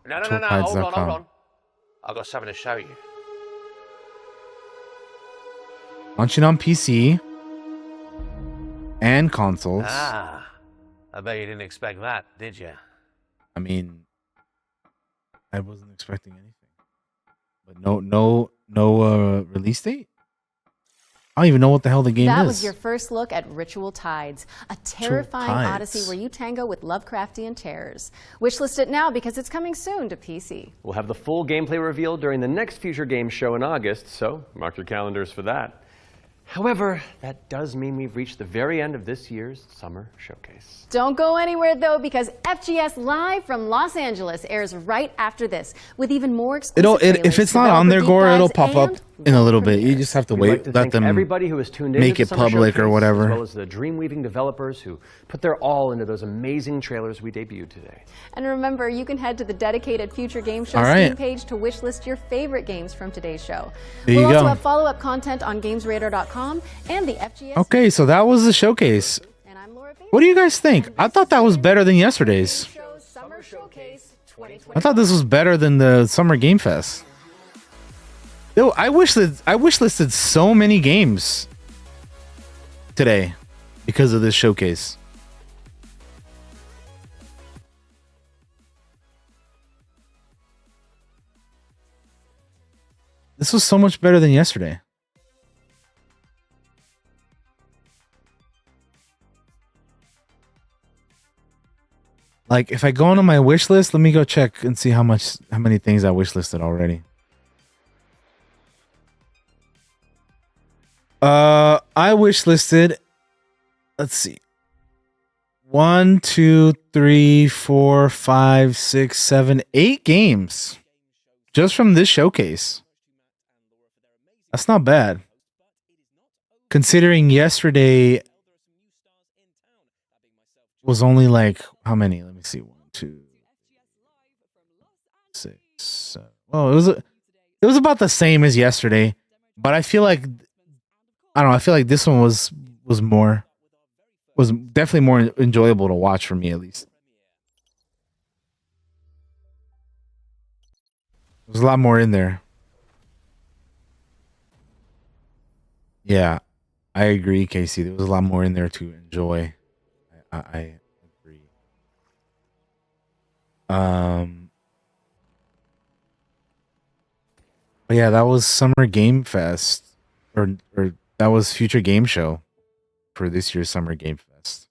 No, hold on. Ritualtides.com. I've got something to show you. Launching on PC and consoles. Ah, I bet you didn't expect that, did you? I mean, I wasn't expecting anything. But no release date? I don't even know what the hell the game That is. was your first look at Ritual Tides, a terrifying odyssey where you tango with Lovecraftian terrors. Wishlist it now because it's coming soon to PC. We'll have the full gameplay revealed during the next Future Games show in August, so mark your calendars for that. However, that does mean we've reached the very end of this year's Summer Showcase. Don't go anywhere though, because FGS Live from Los Angeles airs right after this, with even more exclusive If it's not on there, Gore, it'll pop up in a little bit. You just have to We'd wait. like to Let thank them everybody who has tuned in make to it the Summer public or Showcase, whatever. as well as the Dreamweaving developers who put their all into those amazing trailers we debuted today. And remember, you can head to the dedicated Future Game Show All right. Steam page to wishlist your favorite games from today's show. There we'll you also go. have follow-up content on GamesRadar.com and the FGS. Okay, so that was the showcase. What do you guys think? I thought that was better than yesterday's. Summer Showcase 2020. I thought this was better than the Summer Game Fest. Yo, I wishlisted so many games today because of this showcase. This was so much better than yesterday. Like, if I go into my wish list, let me go check and see how many things I wish listed already. I wish listed, let's see, 1, 2, 3, 4, 5, 6, 7, 8 games just from this showcase. That's not bad. Considering yesterday was only like, how many? Let me see. 1, 2, Well, it was about the same as yesterday, but I feel like I don't know. I feel like this one was definitely more enjoyable to watch for me, at least. There's a lot more in there. Yeah, I agree, Casey. There was a lot more in there to enjoy. I agree. But yeah, that was Summer Game Fest, or that was Future Game Show for this year's Summer Game Fest.